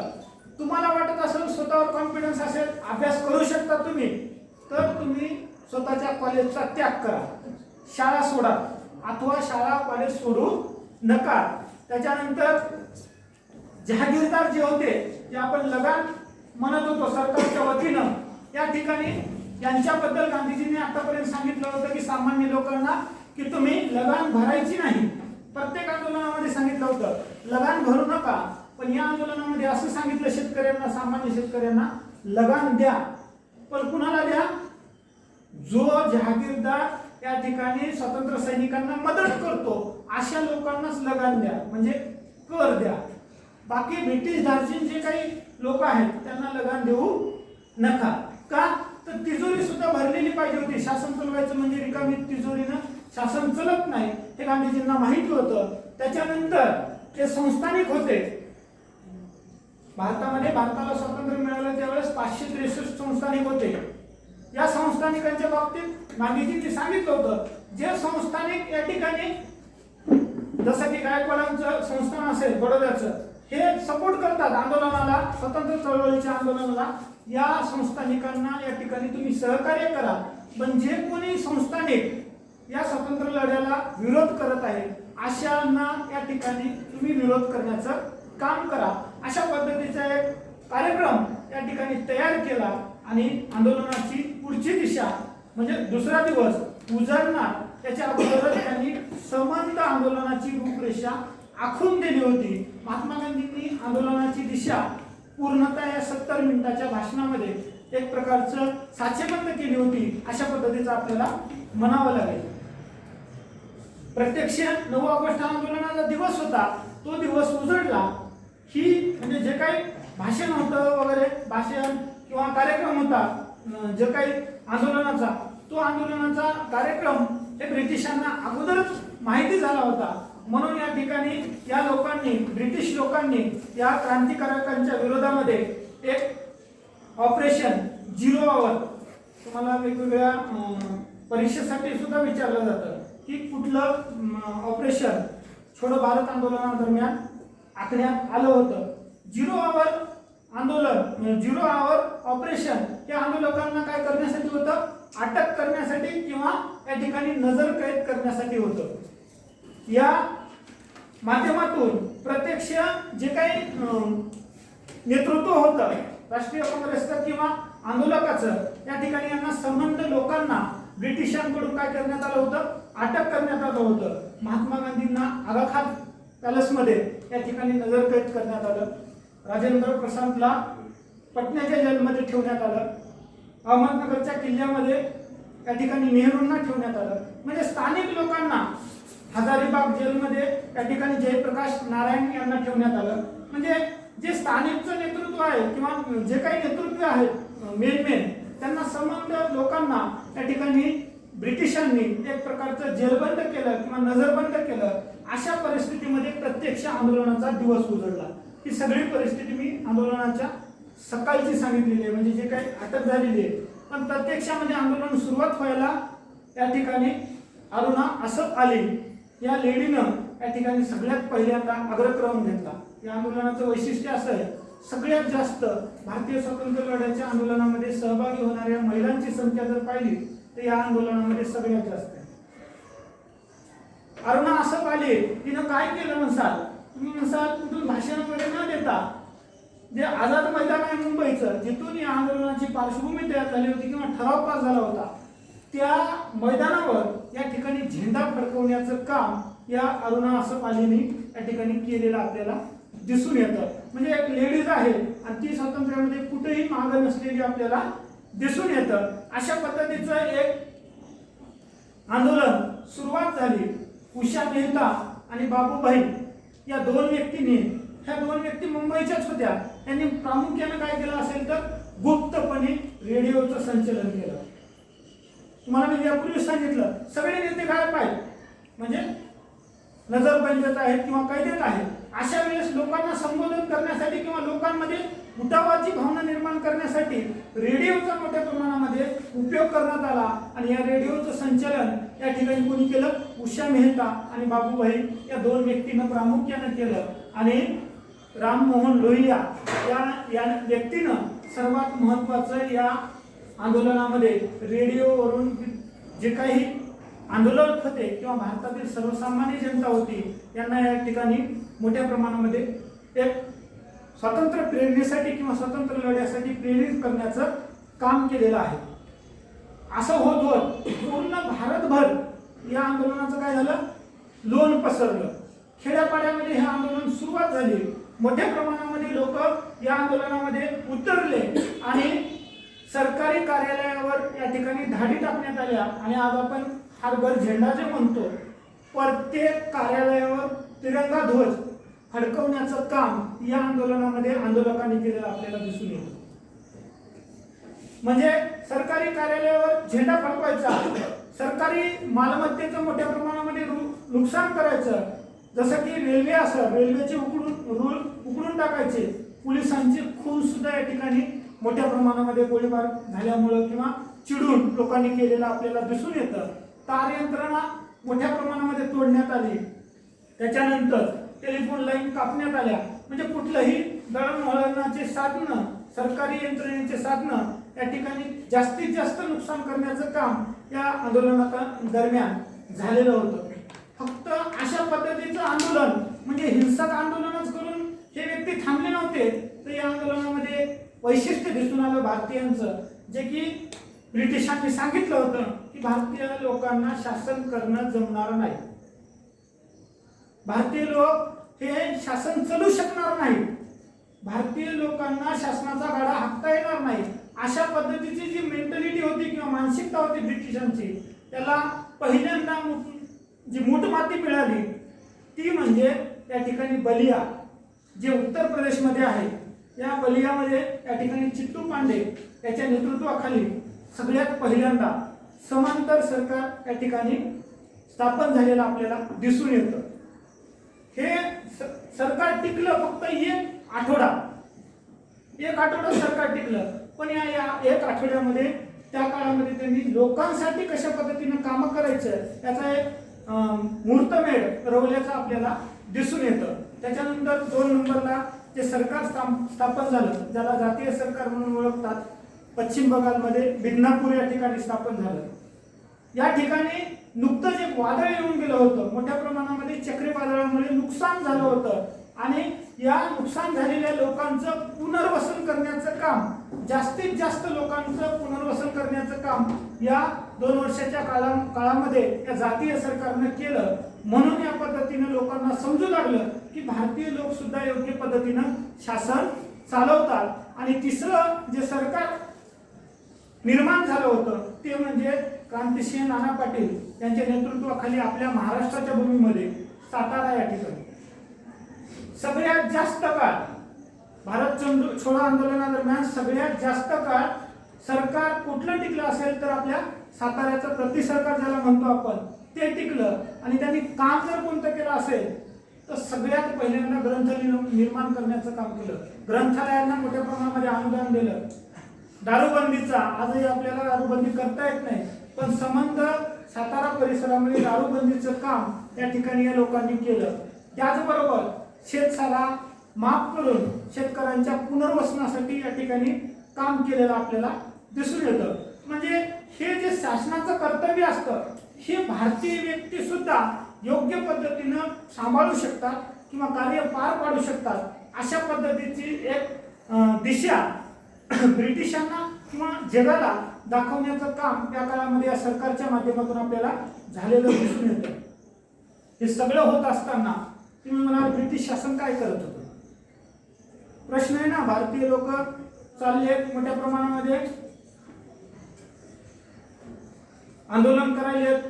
तुम्हाला वाटत असेल स्वतःवर कॉन्फिडन्स असेल, अभ्यास करू शकता तुम्ही, तर तुम्ही स्वतःच्या कॉलेजचा त्याग करा, शाळा सोडा अथवा शाळा कॉलेज सोडू नका. त्याच्यानंतर जहागीरदार जे होते ते आपण लगान म्हणत होतो सरकारच्या वतीनं, या ठिकाणी यांच्याबद्दल गांधीजींनी आतापर्यंत सांगितलं होतं की सामान्य लोकांना की तुम्ही लगान भरायची नाही. प्रत्येक आंदोलनामध्ये सांगितलं होतं लगान भरू नका, पण या आंदोलनामध्ये असं सांगितलं शेतकऱ्यांना, सामान्य शेतकऱ्यांना लगान द्या, पण कुणाला द्या? जो जहागीरदार या ठिकाणी स्वातंत्र्य सैनिकांना मदत करतो अशा लोकांनाच लगान द्या, म्हणजे कर द्या. बाकी ब्रिटिश धार्जिन जे काही लोक आहेत त्यांना लगान देऊ नका. का तर तिजोरी सुद्धा भरलेली पाहिजे होती. शासन चालवायचं म्हणजे रिकामी तिजोरीनं शासन चलत नाही, हे गांधीजींना माहिती होतं. त्याच्यानंतर ते संस्थानिक होते. भारताला स्वातंत्र्य मिळालं त्यावेळेस 563 संस्थानिक होते. या संस्थानिकांच्या बाबतीत गांधीजींनी सांगितलं होतं जे संस्थानिक या ठिकाणी जसं की गायकवाडांचं संस्थान असेल बडोद्याचं, हे सपोर्ट करतात आंदोलनाला, स्वतंत्र चळवळीच्या आंदोलनाला, या संस्थानिकांना या ठिकाणी तुम्ही सहकार्य करा. पण जे कोणी संस्थानिक या स्वतंत्र लढ्याला विरोध करत आहे अशांना या ठिकाणी तुम्ही विरोध करण्याचं काम करा. अशा पद्धतीचा एक कार्यक्रम या ठिकाणी तयार केला आणि आंदोलनाची पुढची दिशा म्हणजे दुसरा दिवस उजाडणार त्याच्या अगोदरच त्यांनी समंत आंदोलनाची रूपरेषा आखून दिली होती. महात्मा गांधींनी आंदोलनाची दिशा पूर्णतः या 70 मिनिटाच्या भाषणामध्ये एक प्रकारचं साचेबंद केली होती, अशा पद्धतीचं आपल्याला म्हणावं लागेल. प्रत्यक्ष 9 ऑगस्ट आंदोलनाचा दिवस होता, तो दिवस उजडला. ही म्हणजे जे काही भाषण होतं वगैरे, भाषण किंवा कार्यक्रम होता जे काही आंदोलनाचा, तो आंदोलनाचा कार्यक्रम हे ब्रिटिशांना अगोदरच माहिती झाला होता. म्हणून या ठिकाणी या लोकांनी, ब्रिटिश लोकांनी या क्रांतिकारकांच्या विरोधामध्ये एक ऑपरेशन 0 आवर, तुम्हाला वेगवेगळ्या परीक्षेसाठी सुद्धा विचारलं जातं की कुठलं ऑपरेशन छोडो भारत आंदोलनादरम्यान आखण्यात आलं होतं. 0 आवर आंदोलन, 0 आवर ऑपरेशन हे आंदोलकांना काय करण्यासाठी होतं? अटक करण्यासाठी किंवा या ठिकाणी नजर कैद करण्यासाठी होतं. या माध्यमातून प्रत्यक्ष जे काही नेतृत्व होतं राष्ट्रीय काँग्रेसचं किंवा आंदोलकाचं, या ठिकाणी यांना संबंध लोकांना ब्रिटिशांकडून काय करण्यात आलं होतं? अटक करण्यात आलं होतं. महात्मा गांधींना आगा खान पॅलेसमध्ये या ठिकाणी नजर कैद करण्यात आलं. राजेंद्र प्रसादला पटण्याच्या जेलमध्ये ठेवण्यात आलं. अहमदनगरच्या किल्ल्यामध्ये या ठिकाणी नेहरूंना ठेवण्यात आलं. म्हणजे स्थानिक लोकांना हजारीबाग जेलमध्ये या ठिकाणी जयप्रकाश नारायण यांना ठेवण्यात आलं. म्हणजे जे स्थानिकचं नेतृत्व आहे किंवा जे काही नेतृत्व आहेत मेन त्यांना संबंध लोकांना या ठिकाणी ब्रिटिशांनी एक प्रकारचं जेलबंद केलं किंवा नजरबंद केलं. अशा परिस्थितीमध्ये प्रत्यक्ष आंदोलनाचा दिवस उजडला. ही सगळी परिस्थिती मी आंदोलनाच्या सकाळची सांगितलेली आहे, म्हणजे जे काही अटक झालेली आहे. पण प्रत्यक्षामध्ये आंदोलन सुरुवात व्हायला या ठिकाणी अरुणा असफ अली या लेडीनं या ठिकाणी सगळ्यात पहिल्यांदा अग्रक्रम घेतला. या आंदोलनाचं वैशिष्ट्य असं आहे, सगळ्यात जास्त भारतीय स्वातंत्र्य लढ्याच्या आंदोलनामध्ये सहभागी होणाऱ्या महिलांची संख्या जर पाहिली तर या आंदोलनामध्ये सगळ्यात जास्त आहे. अरुणा असफ अली तिनं काय केलं म्हणसाल, तुम्ही म्हणसाल कुठून भाषण वगैरे न देता जे आझाद मैदान आहे मुंबईचं, जिथून या आंदोलनाची पार्श्वभूमी तयार झाली होती किंवा ठराव पास झाला होता, त्या मैदानावर या ठिकाणी झेंडा फडकवण्याचं काम या अरुणा असफ अलीनी या ठिकाणी केलेलं आपल्याला दिसून येतं. म्हणजे एक लेडीज आहे आणि ती स्वातंत्र्यामध्ये कुठेही मागे नसलेली आपल्याला दिसून येतं. अशा पद्धतीचं एक आंदोलन सुरुवात झाली. उषा मेहता आणि बाबूभाई या 2 व्यक्तींनी, ह्या 2 व्यक्ती मुंबईच्याच होत्या, त्यांनी प्रामुख्याने काय केलं असेल तर गुप्तपणे रेडिओचं संचलन केलं. तुम्हाला मी यापूर्वी सांगितलं सगळे नेते गायब आहेत, म्हणजे नजरबंदीत आहेत किंवा कैदेत आहेत. अशा वेळेस लोकांना संबोधन करण्यासाठी किंवा लोकांमध्ये उठावाची भावना निर्माण करण्यासाठी रेडिओचा मोठ्या प्रमाणामध्ये उपयोग करण्यात आला. आणि या रेडिओचं संचलन या ठिकाणी कोणी केलं? उषा मेहता आणि बाबूभाई या 2 व्यक्तीनं प्रामुख्यानं केलं. आणि राममोहन लोहिया या व्यक्तीनं सर्वात महत्त्वाचं या आंदोलनामध्ये रेडिओवरून जे काही आंदोलक होते किंवा भारतातील सर्वसामान्य जनता होती यांना या ठिकाणी मोठ्या प्रमाणामध्ये एक स्वातंत्र्य प्रेरणेसाठी किंवा स्वातंत्र्य लढ्यासाठी प्रेरित करण्याचं काम केलेलं आहे. असं होत होत पूर्ण भारतभर या आंदोलनाचं काय झालं, लोण पसरलं. खेड्यापाड्यामध्ये हे आंदोलन सुरुवात झाली. मोठ्या प्रमाणामध्ये लोक या आंदोलनामध्ये उतरले आणि सरकारी कार्यालयावर या ठिकाणी धाडी टाकण्यात आल्या. आणि आज आपण हर घर झेंडा जे म्हणतो, प्रत्येक कार्यालयावर तिरंगा ध्वज फडकवण्याचं काम या आंदोलनामध्ये आंदोलकांनी केलेलं आपल्याला दिसून येतं. म्हणजे सरकारी कार्यालयावर झेंडा फडकवायचा, सरकारी मालमत्तेचं मोठ्या प्रमाणामध्ये नुकसान करायचं, जसं की रेल्वे असं रेल्वेचे उकडून टाकायचे. पोलिसांचे खून सुद्धा या ठिकाणी मोठ्या प्रमाणामध्ये गोळीबार झाल्यामुळं किंवा चिडून लोकांनी केलेलं आपल्याला दिसून येतं. तार यंत्रणा मोठ्या प्रमाणामध्ये तोडण्यात आली. त्याच्यानंतर टेलिफोन लाईन कापण्यात आल्या. म्हणजे कुठलंही दळणवळणाचे साधनं, सरकारी यंत्रणेचे साधनं या ठिकाणी जास्तीत जास्त नुकसान करण्याचं काम या आंदोलनादरम्यान झालेलं होतं. फक्त अशा पद्धतीचं आंदोलन म्हणजे हिंसक आंदोलनच करून हे व्यक्ती थांबले नव्हते. तर या आंदोलनामध्ये वैशिष्ट्य दिसून आलं भारतीयांचं, जे की ब्रिटिशांनी सांगितलं होतं की भारतीय लोकांना शासन करणं जमणार नाही, भारतीय लोक हे शासन चालू शकणार नाही, भारतीय लोकांना शासनाचा गाडा हाकता येणार नाही. अशा पद्धतीची जी मेंटॅलिटी होती किंवा मानसिकता होती ब्रिटिशांची, त्याला पहिल्यांदा जी मूठमाती मिळाली ती म्हणजे या ठिकाणी बलिया, जे उत्तर प्रदेशमध्ये आहे. या बलियामध्ये या ठिकाणी चित्तू पांडे याच्या नेतृत्वाखाली सगळ्यात पहिल्यांदा समांतर सरकार या ठिकाणी स्थापन झालेलं आपल्याला दिसून येतं. हे सरकार टिकलं फक्त एक आठवडा सरकार टिकलं. पण या एक आठवड्यामध्ये त्या काळामध्ये त्यांनी लोकांसाठी कशा पद्धतीनं कामं करायचं याचा एक मुहूर्तमेढ रवल्याचं आपल्याला दिसून येतं. त्याच्यानंतर 2 नंबरला जे सरकार स्थापन झालं, ज्याला जातीय सरकार म्हणून ओळखतात, पश्चिम बंगालमध्ये मिदनापूर या ठिकाणी स्थापन झालं. या ठिकाणी नुकतंच एक वादळ येऊन गेलं होतं. मोठ्या प्रमाणामध्ये चक्रीवादळामुळे नुकसान झालं होतं आणि या नुकसान झालेल्या लोकांचं पुनर्वसन करण्याचं काम, जास्तीत जास्त लोकांचं पुनर्वसन करण्याचं काम या 2 वर्षाच्या काळामध्ये या जातीय सरकारनं केलं. म्हणून या पद्धतीनं लोकांना समजू लागलं की भारतीय लोक सुद्धा योग्य पद्धतीनं शासन चालवतात. आणि तिसरं जे सरकार निर्माण झालं होतं ते म्हणजे क्रांतिसिंह नाना पाटील यांच्या नेतृत्वाखाली आपल्या महाराष्ट्राच्या भूमीमध्ये सातारा या ठिकाणी सगळ्यात जास्त काळ भारत छोडो आंदोलनादरम्यान सगळ्यात जास्त काळ सरकार कुठलं टिकलं असेल तर आपल्या साताऱ्याचं प्रति सरकार ज्याला म्हणतो आपण ते टिकलं. आणि त्यांनी काम जर कोणतं केलं असेल तर सगळ्यात पहिल्यांदा ग्रंथ निर्माण करण्याचं काम केलं. ग्रंथालयांना मोठ्या प्रमाणामध्ये अनुदान दिलं. दारूबंदीचा आजही आपल्याला दारूबंदी करता येत नाही, पण संबंध सातारा परिसरामध्ये दारूबंदीचं काम या ठिकाणी या लोकांनी केलं. त्याचबरोबर शेतसारा माफ करून शेतकऱ्यांच्या पुनर्वसनासाठी या ठिकाणी काम केलेलं आपल्याला दिसून येतं. म्हणजे हे जे शासनाचं कर्तव्य असतं हे भारतीय व्यक्ती सुद्धा योग्य पद्धतीनं सांभाळू शकतात किंवा कार्य पार पाडू शकतात. अशा पद्धतीची एक दिशा ब्रिटिशांना किंवा जगाला दाखवण्याचं काम त्या काळामध्ये या सरकारच्या माध्यमातून आपल्याला झालेलं दिसून येतं. हे सगळं होत असताना तुम्ही म्हणाल ब्रिटिश शासन काय करत होतं? प्रश्न आहे ना. भारतीय लोक चालले मोठ्या प्रमाणामध्ये आंदोलन करायलेत,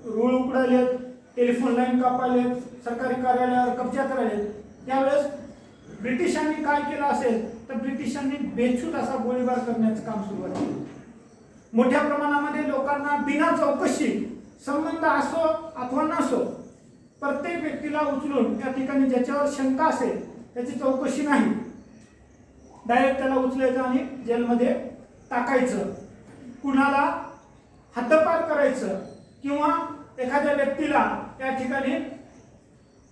रूळ उकडायलेत, टेलिफोन लाईन कापायलेत, सरकारी कार्यालयावर कब्जा करायलेत. त्यावेळेस ब्रिटिशांनी काय केलं असेल तर ब्रिटिशांनी बेछूट असा गोळीबार करण्याचं काम सुरुवात केलं. मोठ्या प्रमाणामध्ये लोकांना बिना चौकशी, संबंध असो अथवा नसो, प्रत्येक व्यक्तीला उचलून त्या ठिकाणी ज्याच्यावर शंका असेल त्याची चौकशी नाही, डायरेक्ट त्याला उचलायचं आणि जेलमध्ये टाकायचं. कुणाला हद्दपार करायचं किंवा एखाद्या व्यक्तीला त्या ठिकाणी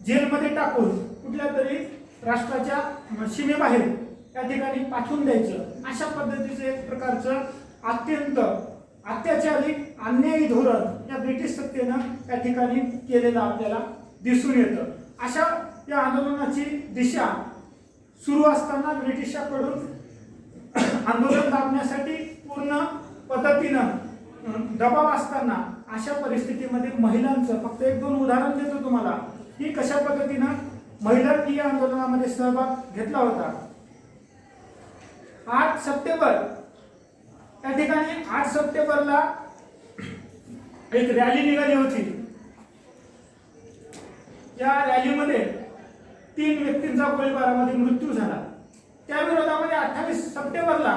जेलमध्ये टाकून कुठल्या तरी राष्ट्राच्या सीमेबाहेर त्या ठिकाणी पाठवून द्यायचं. अशा पद्धतीचं एक प्रकारचं अत्यंत अत्याचारी अन्यायी धोरण या ब्रिटिश सत्तेनं त्या ठिकाणी केलेलं आपल्याला दिसून येतं. अशा या आंदोलनाची दिशा सुरू असताना ब्रिटिशांकडून आंदोलन दाबण्यासाठी पूर्ण पद्धतीनं दबाव असताना अशा परिस्थितीमध्ये महिलांचं फक्त 1-2 उदाहरण देतो तुम्हाला की कशा पद्धतीनं महिलांनी या आंदोलनामध्ये सहभाग घेतला होता. 8 सप्टेंबर या ठिकाणी 8 सप्टेंबरला एक रॅली निघाली होती. या रॅलीमध्ये 3 व्यक्तींचा गोळीबारामध्ये मृत्यू झाला. त्या विरोधामध्ये 28 सप्टेंबरला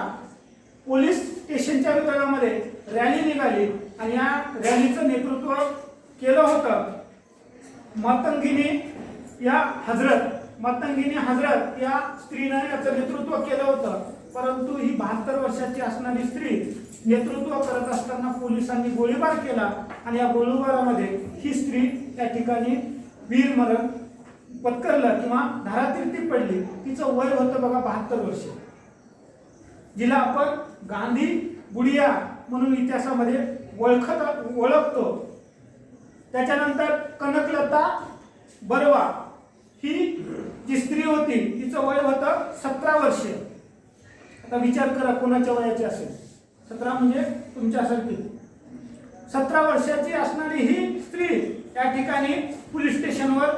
पोलीस स्टेशनच्या विरोधामध्ये रॅली निघाली आणि या रॅलीचं नेतृत्व केलं होतं मतंगिनी हजरत या स्त्रीनं याचं नेतृत्व केलं होतं. परंतु ही 72 वर्षाची असणारी स्त्री नेतृत्व करत असताना पोलिसांनी गोळीबार केला आणि या गोळीबारामध्ये ही स्त्री त्या ठिकाणी वीरमरण पत्करलं किंवा धारातीर्थी पडली. तिचं वय होतं बघा 72 वर्ष, जिला आपण गांधी बुडिया म्हणून इतिहासामध्ये ओळखतो. त्याच्यानंतर कनकलता बर्वा ही जी स्त्री होती तिचं वय होतं 17 वर्ष. आता विचार करा कोणाच्या वयाची असेल. 17 म्हणजे तुमच्यासारखी 17 वर्षाची असणारी ही स्त्री या ठिकाणी पोलीस स्टेशनवर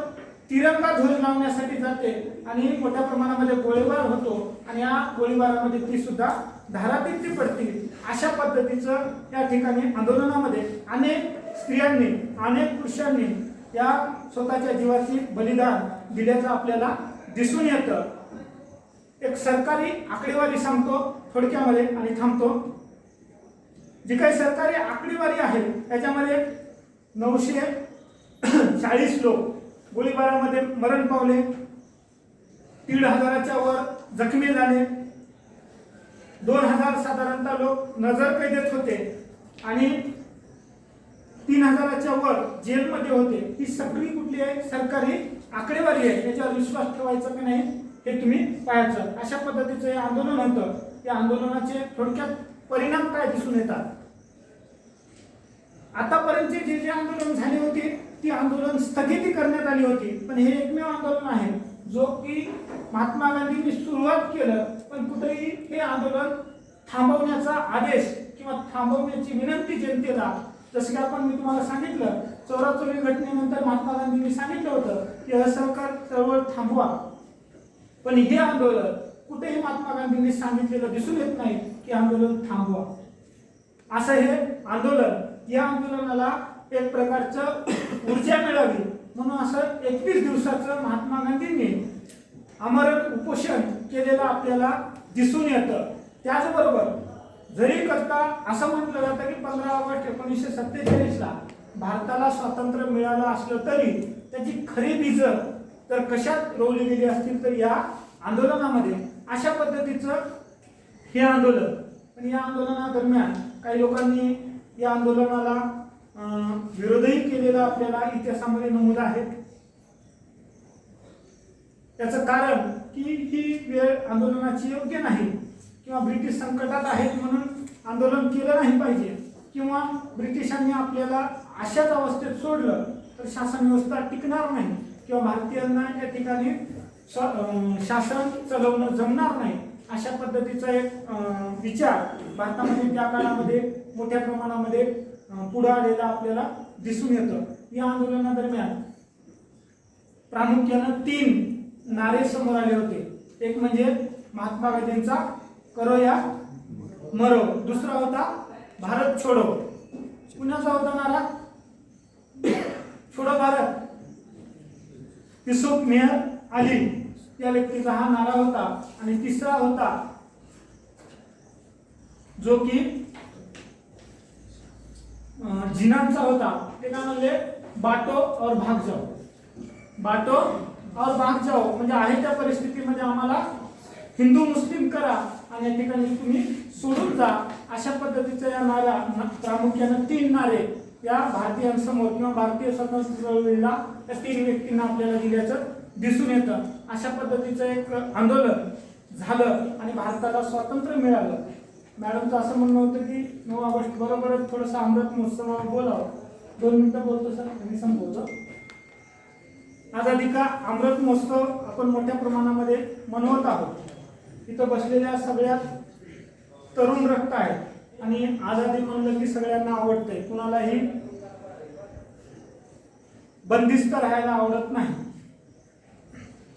तिरंगा ध्वज लावण्यासाठी जाते आणि मोठ्या प्रमाणामध्ये गोळीबार होतो आणि या गोळीबारामध्ये ती सुद्धा धारातीर्थी पडते. अशा पद्धतीचं या ठिकाणी आंदोलनामध्ये अनेक स्त्रियांनी अनेक पुरुषांनी या स्वतःच्या जीवाची बलिदान दिल्याचं आपल्याला दिसून येतं. एक सरकारी आकडेवारी सांगतो थोडक्यामध्ये आणि थांबतो. जी काही सरकारी आकडेवारी आहे त्याच्यामध्ये 940 लोक गोळीबारामध्ये मरण पावले, 1,500च्या वर जखमी झाले, 2,000 साधारणतः लोक नजरकैदेत होते आणि 3,000च्या वर जेलमध्ये होते. ही सगळी कुठली आहे? सरकारी आकडेवारी आहे. याच्यावर विश्वास ठेवायचा की नाही हे तुम्ही पाहायचं. अशा पद्धतीचं हे आंदोलन होतं. या आंदोलनाचे थोडक्यात परिणाम काय दिसून येतात? आतापर्यंतची जे आंदोलन झाली होती ती आंदोलन स्थगिती करण्यात आली होती. पण हे एकमेव आंदोलन आहे जो की महात्मा गांधींनी सुरुवात केलं पण कुठेही हे आंदोलन थांबवण्याचा आदेश किंवा थांबवण्याची विनंती जनतेला, जसं की आपण मी तुम्हाला सांगितलं 74 घटनेनंतर महात्मा गांधींनी सांगितलं होतं की असहकार चळवळ थांबवा. पण हे आंदोलन कुठेही महात्मा गांधींनी सांगितलेलं दिसून येत नाही की आंदोलन थांबवा. असं हे आंदोलन, या आंदोलनाला एक प्रकारचं ऊर्जा मिळावी म्हणून असं 31 दिवसाचं महात्मा गांधींनी आमरण उपोषण केलेलं आपल्याला दिसून येतं. त्याचबरोबर जरी करता असं म्हटलं जातं की 15 ऑगस्ट 1947ला भारताला स्वातंत्र्य मिळालं असलं तरी त्याची खरी बीज तर कशात रोवली गेली असतील तर या आंदोलनामध्ये. अशा पद्धतीचं हे आंदोलन. पण या आंदोलनादरम्यान काही लोकांनी या आंदोलनाला विरोधही केलेला आपल्याला इतिहासामध्ये नमूद आहे. त्याचं कारण की ही वेळ आंदोलनाची योग्य नाही किंवा ब्रिटिश संकटात आहेत म्हणून आंदोलन केलं नाही पाहिजे किंवा ब्रिटिशांनी आपल्याला अशाच अवस्थेत सोडलं तर शासन व्यवस्था टिकणार नाही किंवा भारतीयांना या ठिकाणी शासन चालवणं जमणार नाही. अशा पद्धतीचा एक विचार भारतामध्ये त्या काळामध्ये मोठ्या प्रमाणामध्ये पुढे आलेला आपल्याला दिसून येतं. या आंदोलनादरम्यान प्रामुख्यानं 3 नारे समोर आले होते. एक म्हणजे महात्मा गांधींचा करो या मरो, दुसरा होता भारत छोडो. कुणाचा होता नारा? छोडो भारत. युसूफ मेहर अली या व्यक्तीचा हा नारा होता. आणि तिसरा होता जो की जिनांचा होता. ते काय म्हणले? बाटो और भाग जाओ. बाटो और भाग जाओ म्हणजे आहे त्या परिस्थितीमध्ये आम्हाला हिंदू मुस्लिम करा आणि या ठिकाणी तुम्ही सोडून जा. अशा पद्धतीचा या नारा प्रामुख्याने 3 नारे या भारतीयांसमोर किंवा भारतीय स्वातंत्र्य चळवळीला या 3 व्यक्तींना आपल्याला दिल्याचं दिसून येतं. अशा पद्धतीचं एक आंदोलन झालं आणि भारताला स्वातंत्र्य मिळालं. मॅडमचं असं म्हणणं होतं की 9 ऑगस्ट बरोबर थोडंसं अमृत महोत्सवावर बोलावं. 2 मिनिटं बोलतो सर, मी संपवतो. आझादी का अमृत महोत्सव आपण मोठ्या प्रमाणामध्ये मनवत आहोत. इथं बसलेल्या सगळ्यात तरुण रक्त आहेत. आणि आझादी म्हणलं की सगळ्यांना आवडतंय, कुणालाही बंदिस्त राहायला आवडत नाही.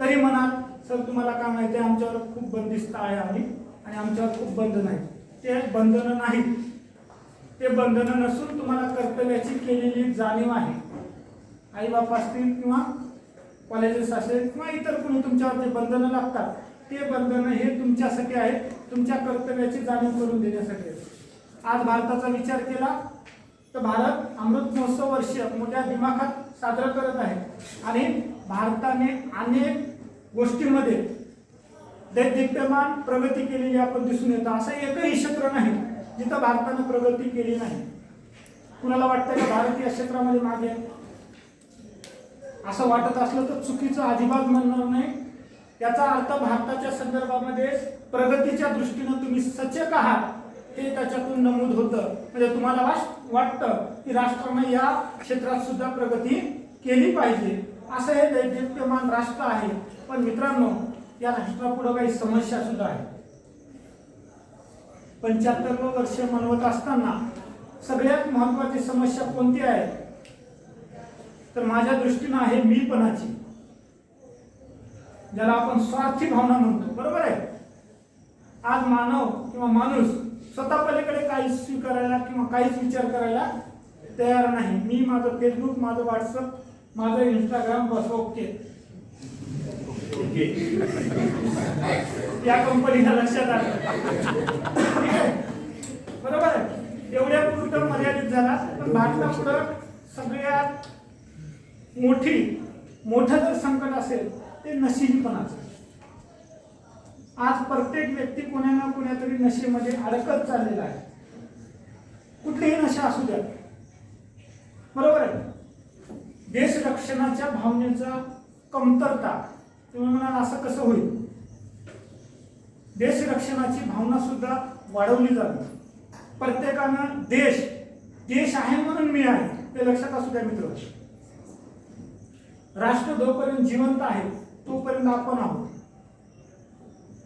तरी म्हणाल सर तुम्हाला काय माहिती आहे, आमच्यावर खूप बंदिस्त आहे आणि आमच्यावर खूप बंधन आहेत. ते बंधनं नाहीत, ते बंधनं नसून तुम्हाला कर्तव्याची केलेली जाणीव आहे. आई बाप असतील किंवा कॉलेजेस असेल किंवा इतर कोणी तुमच्यावर जे बंधनं लागतात, ते बंधनं हे तुमच्यासाठी आहेत, तुमच्या कर्तव्याची जाणीव करून देण्यासाठी आहेत. आज भारताचा विचार केला तर भारत अमृत महोत्सव वर्ष मोठ्या दिमाखात साजरं करत आहे आणि भारताने अनेक गोष्टींमध्ये दैदिप्यमान प्रगती केलेली आपण दिसून येतं. असं एकही क्षेत्र नाही जिथं भारतानं प्रगती केली नाही. कुणाला वाटतं का भारत या क्षेत्रामध्ये मागे आहे? असं वाटत असलं तर चुकीचं अजिबात म्हणणार नाही. याचा अर्थ भारताच्या संदर्भामध्ये प्रगतीच्या दृष्टीनं तुम्ही सचेत आहात हे त्याच्यातून नमूद होतं. म्हणजे तुम्हाला वाटतं की राष्ट्राने या क्षेत्रात सुद्धा प्रगती केली पाहिजे. असं हे दैदिप्यमान राष्ट्र आहे. पण मित्रांनो, या राष्ट्रापुढे काही समस्या सुद्धा आहे. 75 वर्ष मनवत असताना सगळ्यात महत्वाची समस्या कोणती आहे तर माझ्या दृष्टीनं आहे मीपणाची, ज्याला आपण स्वार्थी भावना म्हणतो. बरोबर आहे. आज मानव किंवा माणूस स्वतः पलीकडे काहीच स्वीकारायला किंवा काहीच विचार करायला तयार नाही. मी माझं फेसबुक, माझं व्हॉट्सअप, माझं इंस्टाग्राम बस ओके. या कंपनीला लक्षात आलं. ठीक आहे, बरोबर आहे. एवढ्या पुरतं मर्यादित झाला. पण भारतापुढं सगळ्यात मोठं जर संकट असेल ते नशिबीपणाचं. आज प्रत्येक व्यक्ती कोणा ना कोणातरी नशेमध्ये अडकत चाललेला आहे. कुठलीही नशा असू द्या. बरोबर आहे. देश रक्षणाच्या भावनेचा कमतरता. तुम्ही म्हणाल असं कसं होईल? देश रक्षणाची भावना सुद्धा वाढवली जाते. प्रत्येकानं देश आहे म्हणून मी आहे ते लक्षात असू द्या मित्र. राष्ट्र जोपर्यंत जिवंत आहे तोपर्यंत आपण आहोत.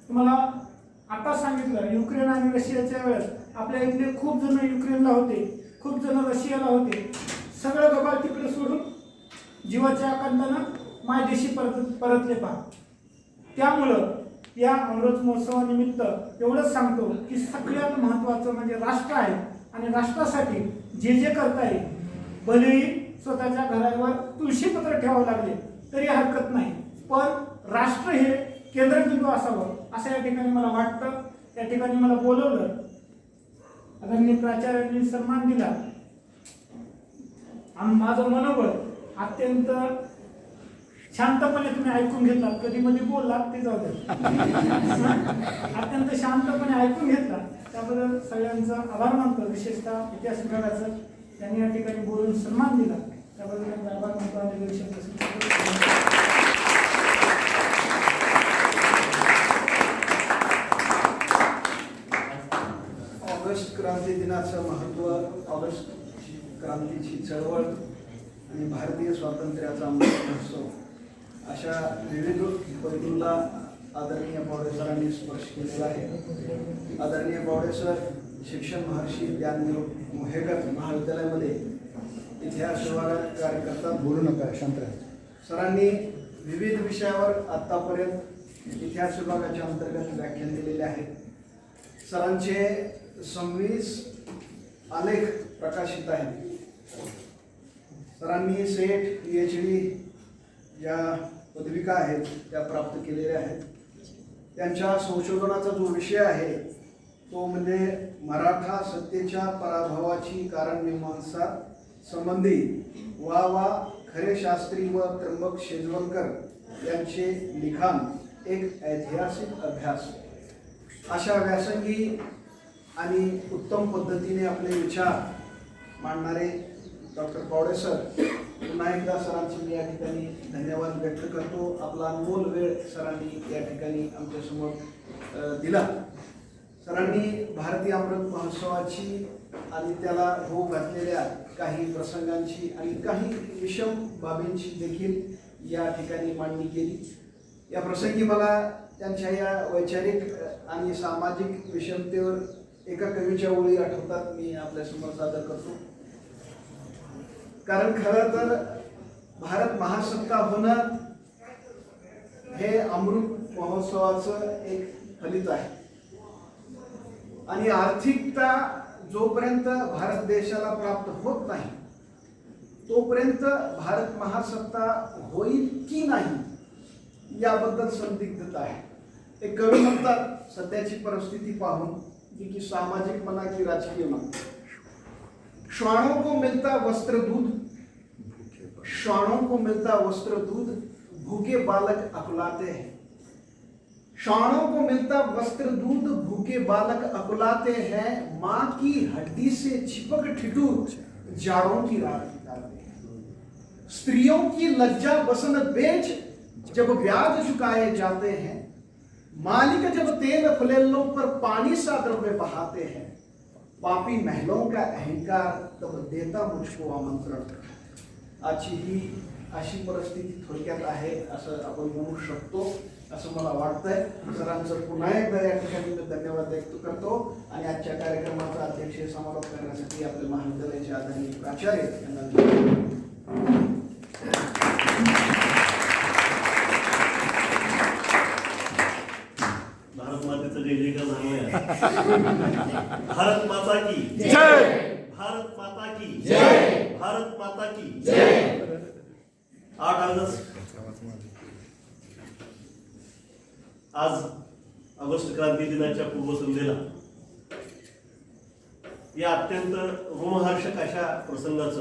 तुम्हाला आता सांगितलं युक्रेन आणि रशियाच्या वेळेस आपल्या इथले खूप जण युक्रेनला होते, खूप जण रशियाला होते. सगळं गबाळ तिकडे सोडून जीवाच्या आकांतानं मायदेशी परतले पहा. त्यामुळं या अमृत महोत्सवानिमित्त एवढंच सांगतो की सगळ्यात महत्त्वाचं म्हणजे राष्ट्र आहे आणि राष्ट्रासाठी जे करता येईल, भलेही स्वतःच्या घरावर तुळशीपत्र ठेवावं लागले तरी हरकत नाही, पण राष्ट्र हे केंद्रबिंदू असावं असं या ठिकाणी मला वाटतं. या ठिकाणी मला बोलवलं, आदरणीय प्राचार्यांनी सन्मान दिला आणि माझं मनोबल अत्यंत शांतपणे तुम्ही ऐकून घेतलात. कधी मध्ये बोललात ते जाऊ द्या. अत्यंत शांतपणे ऐकून घेतला त्याबद्दल सगळ्यांचा आभार मानतो. विशेषतः इतिहास विभागाचं त्यांनी या ठिकाणी बोलून सन्मान दिला त्याबद्दल त्यांचा आभार मानतो. ऑगस्ट क्रांती दिनाचं महत्त्व, ऑगस्ट क्रांतीची चळवळ आणि भारतीय स्वातंत्र्याचा अमृत महोत्सव अशा विविध पैलूंना आदरणीय पावडे सरांनी स्पर्श केलेला आहे. आदरणीय पावडे सर शिक्षण महर्षी ज्ञानदेव मोहेकर महाविद्यालयामध्ये इतिहास विभागात कार्य करतात. बोलू नका, शांत राहा. सरांनी विविध विषयावर आत्तापर्यंत इतिहास विभागाच्या अंतर्गत व्याख्यान दिलेले आहेत. सरांचे 26 आलेख प्रकाशित आहेत. सरांनी सेट, PhD ज्या पदविका आहेत त्या प्राप्त केलेल्या आहेत. त्यांच्या संशोधनाचा जो विषय आहे तो म्हणजे मराठा सत्तेच्या पराभवाची कारणमीमांसा संबंधी वा खरे शास्त्री व त्र्यंबक शेजवलकर यांचे लिखाण एक ऐतिहासिक अभ्यास. अशा व्यासंगी आणि उत्तम पद्धतीने आपले विचार मांडणारे डॉक्टर पावडे सर, पुन्हा एकदा सरांचे मी या ठिकाणी धन्यवाद व्यक्त करतो. आपला अनमोल वेळ सरांनी या ठिकाणी आमच्यासमोर दिला. सरांनी भारतीय अमृत महोत्सवाची आणि त्याला होऊ घातलेल्या काही प्रसंगांची आणि काही विषम बाबींची देखील या ठिकाणी मांडणी केली. या प्रसंगी मला त्यांच्या या वैचारिक आणि सामाजिक विषमतेवर एका कवीच्या ओळी आठवतात, मी आपल्यासमोर सादर करतो. कारण खरं तर भारत महासत्ता होणं हे अमृत महोत्सवाचं एक फलित आहे. आणि आर्थिकता जोपर्यंत भारत देशाला प्राप्त होत नाही तोपर्यंत भारत महासत्ता होईल की नाही याबद्दल संदिग्धता आहे. एक कवी म्हणतात, सध्याची परिस्थिती पाहून की सामाजिक म्हणा की राजकीय म्हणा, श्वानों को मिलता वस्त्र दूध, श्वानों को मिलता वस्त्र दूध, भूखे बालक अकुलाते हैं. श्वानों को मिलता वस्त्र दूध, भूखे बालक अकुलाते हैं. माँ की हड्डी से चिपक ठिठुर जाड़ों की रात बिताते हैं. स्त्रियों की लज्जा बसन बेच जब ब्याज चुकाए जाते हैं. मालिक जब तेल फुलेलों पर पानी सा द्रव्य बहाते हैं. पापी महलों का अहंकार तब देता मुझको आमंत्रण. आजची ही अशी परिस्थिती थोडक्यात आहे असं आपण म्हणू शकतो, असं मला वाटतंय. सरांचं पुन्हा एकदा या ठिकाणी मी धन्यवाद व्यक्त करतो आणि आजच्या कार्यक्रमाचा अध्यक्षीय समारोप करण्यासाठी आपल्या महाविद्यालयाचे आदरणीय प्राचार्य यांना भारत मातेचं जय जयकार झालंय. भारत माता की जय. भारत माता की जय. भारत माता की जय. 8 ऑगस्ट आज ऑगस्ट क्रांती दिनाच्या पूर्वसंध्येला या अत्यंत रोमहर्षक अशा प्रसंगाचं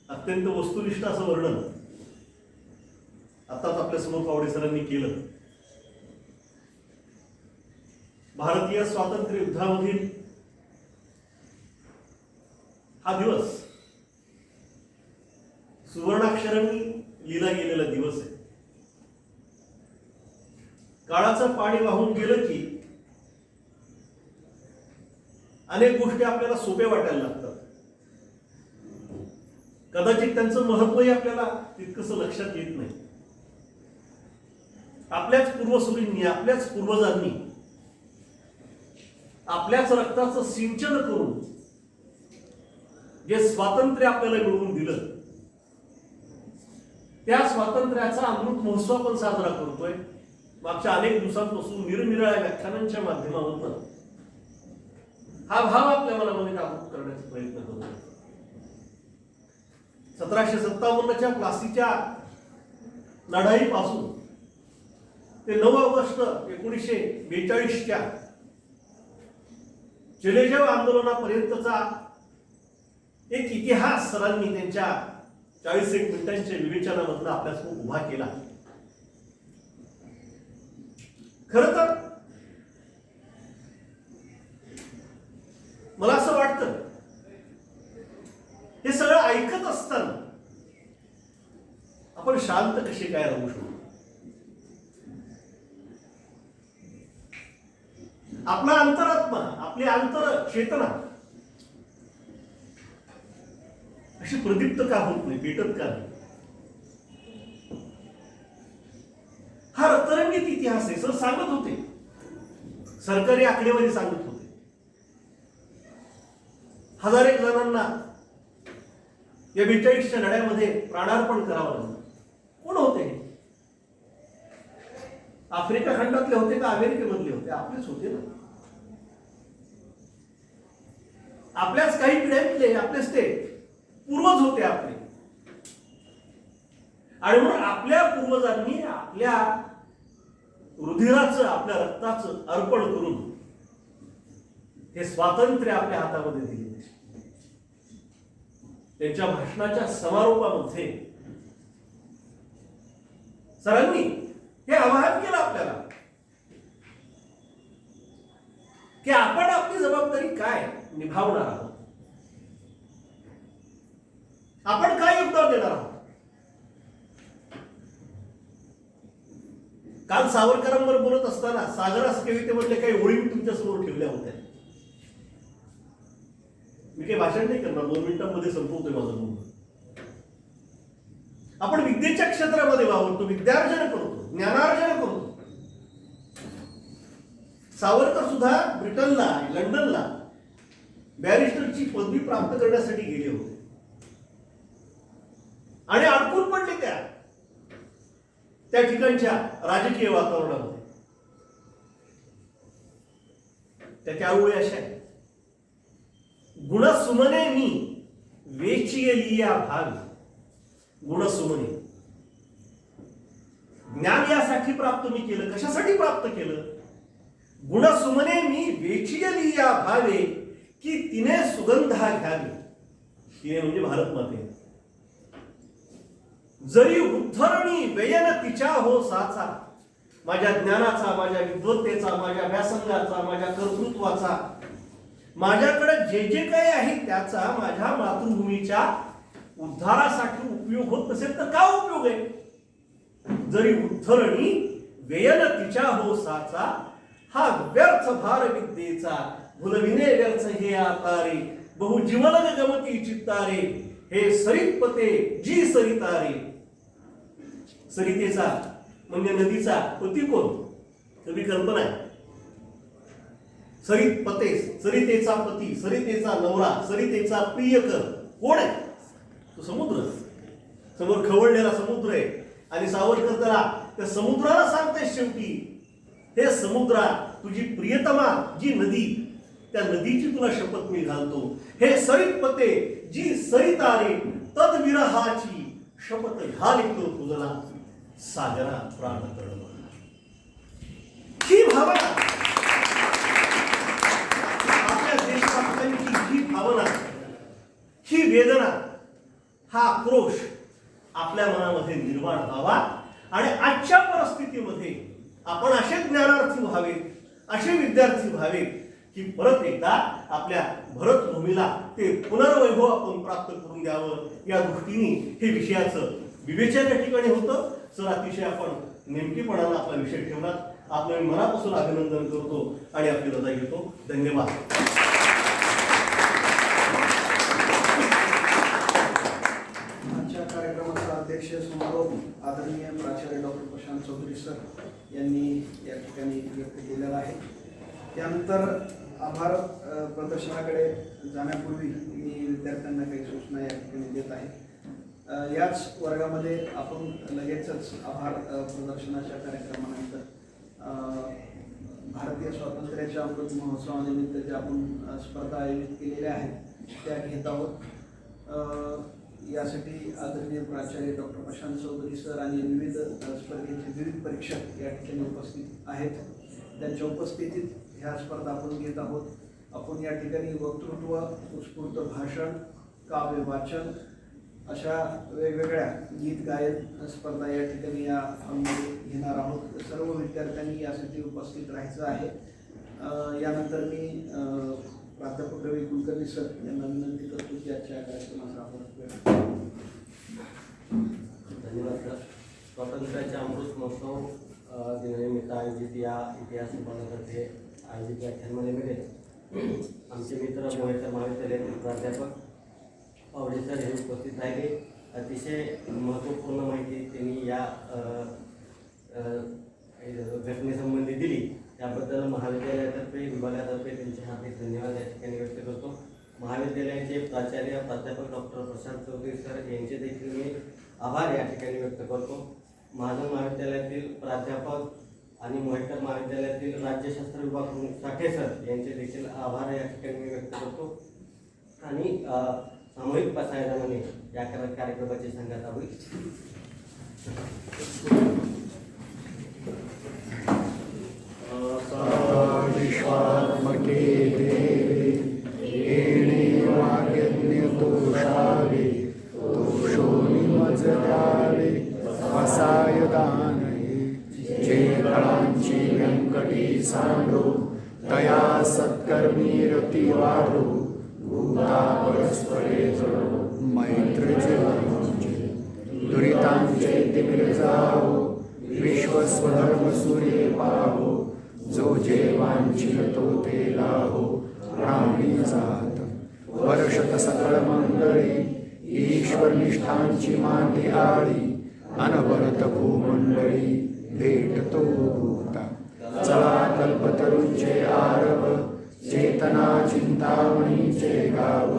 अत्यंत वस्तुनिष्ठ असं वर्णन आताच आपल्यासमोर पावडे सरांनी केलं. भारतीय स्वातंत्र्य युद्धामधील हा दिवस सुवर्णाक्षरांनी लिहिला गेलेला दिवस आहे. काळाचं पाणी वाहून गेलं की अनेक गोष्टी आपल्याला सोप्या वाटायला लागतात. कदाचित त्यांचं महत्वही आपल्याला तितकंसं लक्षात येत नाही. आपल्याच पूर्वसुरींनी, आपल्याच पूर्वजांनी आपल्याच रक्ताचं सिंचन करून जे स्वातंत्र्य आपल्याला मिळवून दिलं, त्या स्वातंत्र्याचा अमृत महोत्सव आपण साजरा करतोय. मागच्या अनेक दिवसांपासून निरनिराळ्या व्याख्यानांच्या माध्यमातून हा भाव आपल्या मनामध्ये जागृत करण्याचा प्रयत्न करतोय. 1757च्या प्लासीच्या लढाईपासून ते 9 ऑगस्ट 1942च्या चलेजाव आंदोलनापर्यंतचा एक इतिहास सरांनी त्यांच्या 41 मिनिटांच्या विवेचनामधून आपल्यासमोर उभा केला. खर तर मला असं वाटतं हे सगळं ऐकत असताना आपण शांत कसे काय राहू शकतो. आपला अंतरात्मा, आपली अंतर चेतना अशी प्रदीप्त का होत नाही, पेटत का नाही. हा रक्तरंगीत इतिहास आहे. सर सांगत होते, सरकारी आकडेवारी सांगत होते, 1000 जणांना या 42च्या लढ्यामध्ये प्राणार्पण करावं लागलं. कोण होते? आफ्रिका खंडातले होते का अमेरिकेमधले होते? आपलेच होते ना. आपल्याच काही पिढ्यांतले, आपलेच ते पूर्वज होते आपले. आणि म्हणून आपल्या पूर्वजांनी आपल्या रुधिराचं, आपल्या रक्ताचं अर्पण करून हे स्वातंत्र्य आपल्या हातामध्ये दिले. त्यांच्या भाषणाच्या समारोपामध्ये सरांनी हे आवाहन केलं आपल्याला की आपण आपली जबाबदारी काय निभावणार आहोत, आपण काय योगदान देणार आहोत. काल सावरकरांवर बोलत असताना सागरास कवितेमधले काही ओळी मी तुमच्या समोर ठेवल्या होत्या. मी काही भाषण नाही करणार, 2 मिनिटांमध्ये संपवतोय माझं बोलणं. आपण विद्येच्या क्षेत्रामध्ये वावरतो, विद्यार्जन करतो, ज्ञानार्जन करतो. सावरकर सुद्धा ब्रिटनला लंडनला बॅरिस्टरची पदवी प्राप्त करण्यासाठी गेले होते आणि अडकून पडले त्या ठिकाणच्या राजकीय वातावरणामध्ये. त्या ओळी अशा आहेत, गुणसुमने मी वेचियली या भावी. गुणसुमने, ज्ञान यासाठी प्राप्त मी केलं. कशासाठी प्राप्त केलं? गुणसुमने मी वेचियली या भावे की तिने सुगंधा घ्यावी. तिने म्हणजे भारत माते. जरी उद्धरणी व्ययन तिच्या हो साचा. माझ्या ज्ञानाचा, माझ्या विद्वत्तेचा, माझ्या व्यासंगाचा, माझ्या कर्तृत्वाचा, माझ्याकडे जे जे काही आहे त्याचा माझ्या मातृभूमीच्या उद्धारासाठी उपयोग होत नसेल तर का उपयोग आहे? जरी उद्धरणी व्ययन तिच्या हो साचा. हा व्यर्थ भार विद्येचा भुलविने व्यर्थ हे आतारे. बहु जीवलग गमती चित्तारे. हे सरितपते जी सरितारे. सरितेचा म्हणजे नदीचा पती कोण? तुम्ही कल्पना आहे. सरितपते, सरितेचा पती, सरितेचा नवरा, सरितेचा प्रियकर कोण आहे? तो समुद्र. समोर खवळलेला समुद्र आहे आणि सावरकर त्याला त्या समुद्राला सांगते शेवटी, हे समुद्रा तुझी प्रियतमा जी नदी, त्या नदीची तुला शपथ मी घालतो. हे सरितपते जी सरितारे तद्विरहाची शपथ घालितो तुझला सागरा प्राण तळमळ. ही भावना आपल्या देशभक्तांची, ही भावना, ही वेदना, हा आक्रोश आपल्या मनामध्ये निर्माण व्हावा आणि आजच्या परिस्थितीमध्ये आपण असे ज्ञानार्थी व्हावेत, असे विद्यार्थी व्हावेत की परत एकदा आपल्या भरतभूमीला ते पुनर्वैभव आपण प्राप्त करून द्यावं. या दृष्टीने हे विषयाचं विवेचन या ठिकाणी होतं. सर, अतिशय आपण नेमकेपणानं आपला विषय ठेवला. आपलं मी मनापासून अभिनंदन करतो आणि आपली रजा घेतो. धन्यवाद. आजच्या कार्यक्रमाचा अध्यक्ष समारोप आदरणीय प्राचार्य डॉक्टर प्रशांत चौधरी सर यांनी या ठिकाणी व्यक्त केलेला आहे. त्यानंतर आभार प्रदर्शनाकडे जाण्यापूर्वी मी विद्यार्थ्यांना काही सूचना या ठिकाणी देत आहे. याच वर्गामध्ये आपण लगेचच आभार प्रदर्शनाच्या कार्यक्रमानंतर भारतीय स्वातंत्र्याच्या अमृत महोत्सवानिमित्त ज्या आपण स्पर्धा आयोजित केलेल्या आहेत त्या घेत आहोत. यासाठी आदरणीय प्राचार्य डॉक्टर प्रशांत चौधरी सर आणि विविध स्पर्धेचे विविध परीक्षक या ठिकाणी उपस्थित आहेत. त्यांच्या उपस्थितीत ह्या स्पर्धा आपण घेत आहोत. आपण या ठिकाणी वक्तृत्व, उत्स्फूर्त भाषण, काव्य वाचन अशा वेगवेगळ्या गीत गायन स्पर्धा या ठिकाणी या हॉलमध्ये घेणार आहोत. सर्व विद्यार्थ्यांनी यासाठी उपस्थित राहायचं आहे. यानंतर मी प्राध्यापक रवी कुलकर्णी सर यांना विनंती करतो की आजच्या कार्यक्रमाचा आपण धन्यवाद सर. स्वातंत्र्याच्या अमृत महोत्सव दिनानिमित्त आयोजित या इतिहास विभागातर्फे आयोजित व्याख्यानमालेमध्ये आमचे मित्र मोहेकर महाविद्यालयातील प्राध्यापक पावडे सर हे उपस्थित राहिले. अतिशय महत्त्वपूर्ण माहिती त्यांनी या घटनेसंबंधी दिली. त्याबद्दल महाविद्यालयातर्फे, विभागातर्फे त्यांचे हार्दिक धन्यवाद या ठिकाणी व्यक्त करतो. महाविद्यालयाचे प्राचार्य प्राध्यापक डॉक्टर प्रशांत चौधरी सर यांचे देखील मी आभार या ठिकाणी व्यक्त करतो. महाजन महाविद्यालयातील प्राध्यापक आणि मोहेकर महाविद्यालयातील राज्यशास्त्र विभाग प्रमुख साठे सर यांचे देखील आभार या ठिकाणी मी व्यक्त करतो. आणि सामूहिक पसायदानाने या कार्यक्रमाची सांगता होईल. विश्वात्मके देवे येणे वाग्यज्ञ तोषावे तोषो निमजरावे वसाय दानये जे फळांची व्यंकटी सांडो तया सत्कर्मी रती वाढो भूता परस्परे जळो मैत्र जीवनांचे दुरितांचे तिमिर जावो विश्वस्वधर्म सूर्ये पाहो जो जे वांछितो ते लाहो प्राणी जात वर्षत सकळ मंडळी ईश्वर निष्ठांची मांडी आळी अनवरत भूमंडळी भेटतो भूता चला कल्पतरूचे आरव चेतना चिंतामणीचे गाव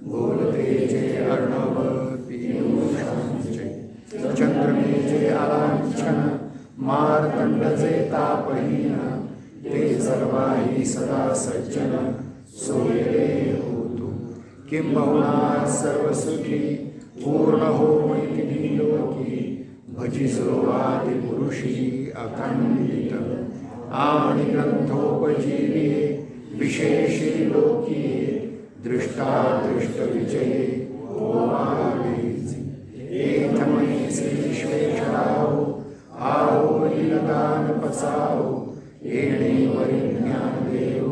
बोलतेचे अर्णव पीयूषांचे चंद्रमेचे आलांछन मार्तंडचे तापहीन ते सर्वाही सदा सज्जन सोयरे होतु किंबहुना सर्वसुखी पूर्ण होईनी लोकी भजिसो आदिपुरुषी अखंडित आणि ग्रंथोपजीविये विशेषी लोकीये दृष्टादृष्ट विजये ओवावेसी एथमये श्रीश्वेश्वराव आओ लीलदान पसाओ येणे वरिज्ञान देव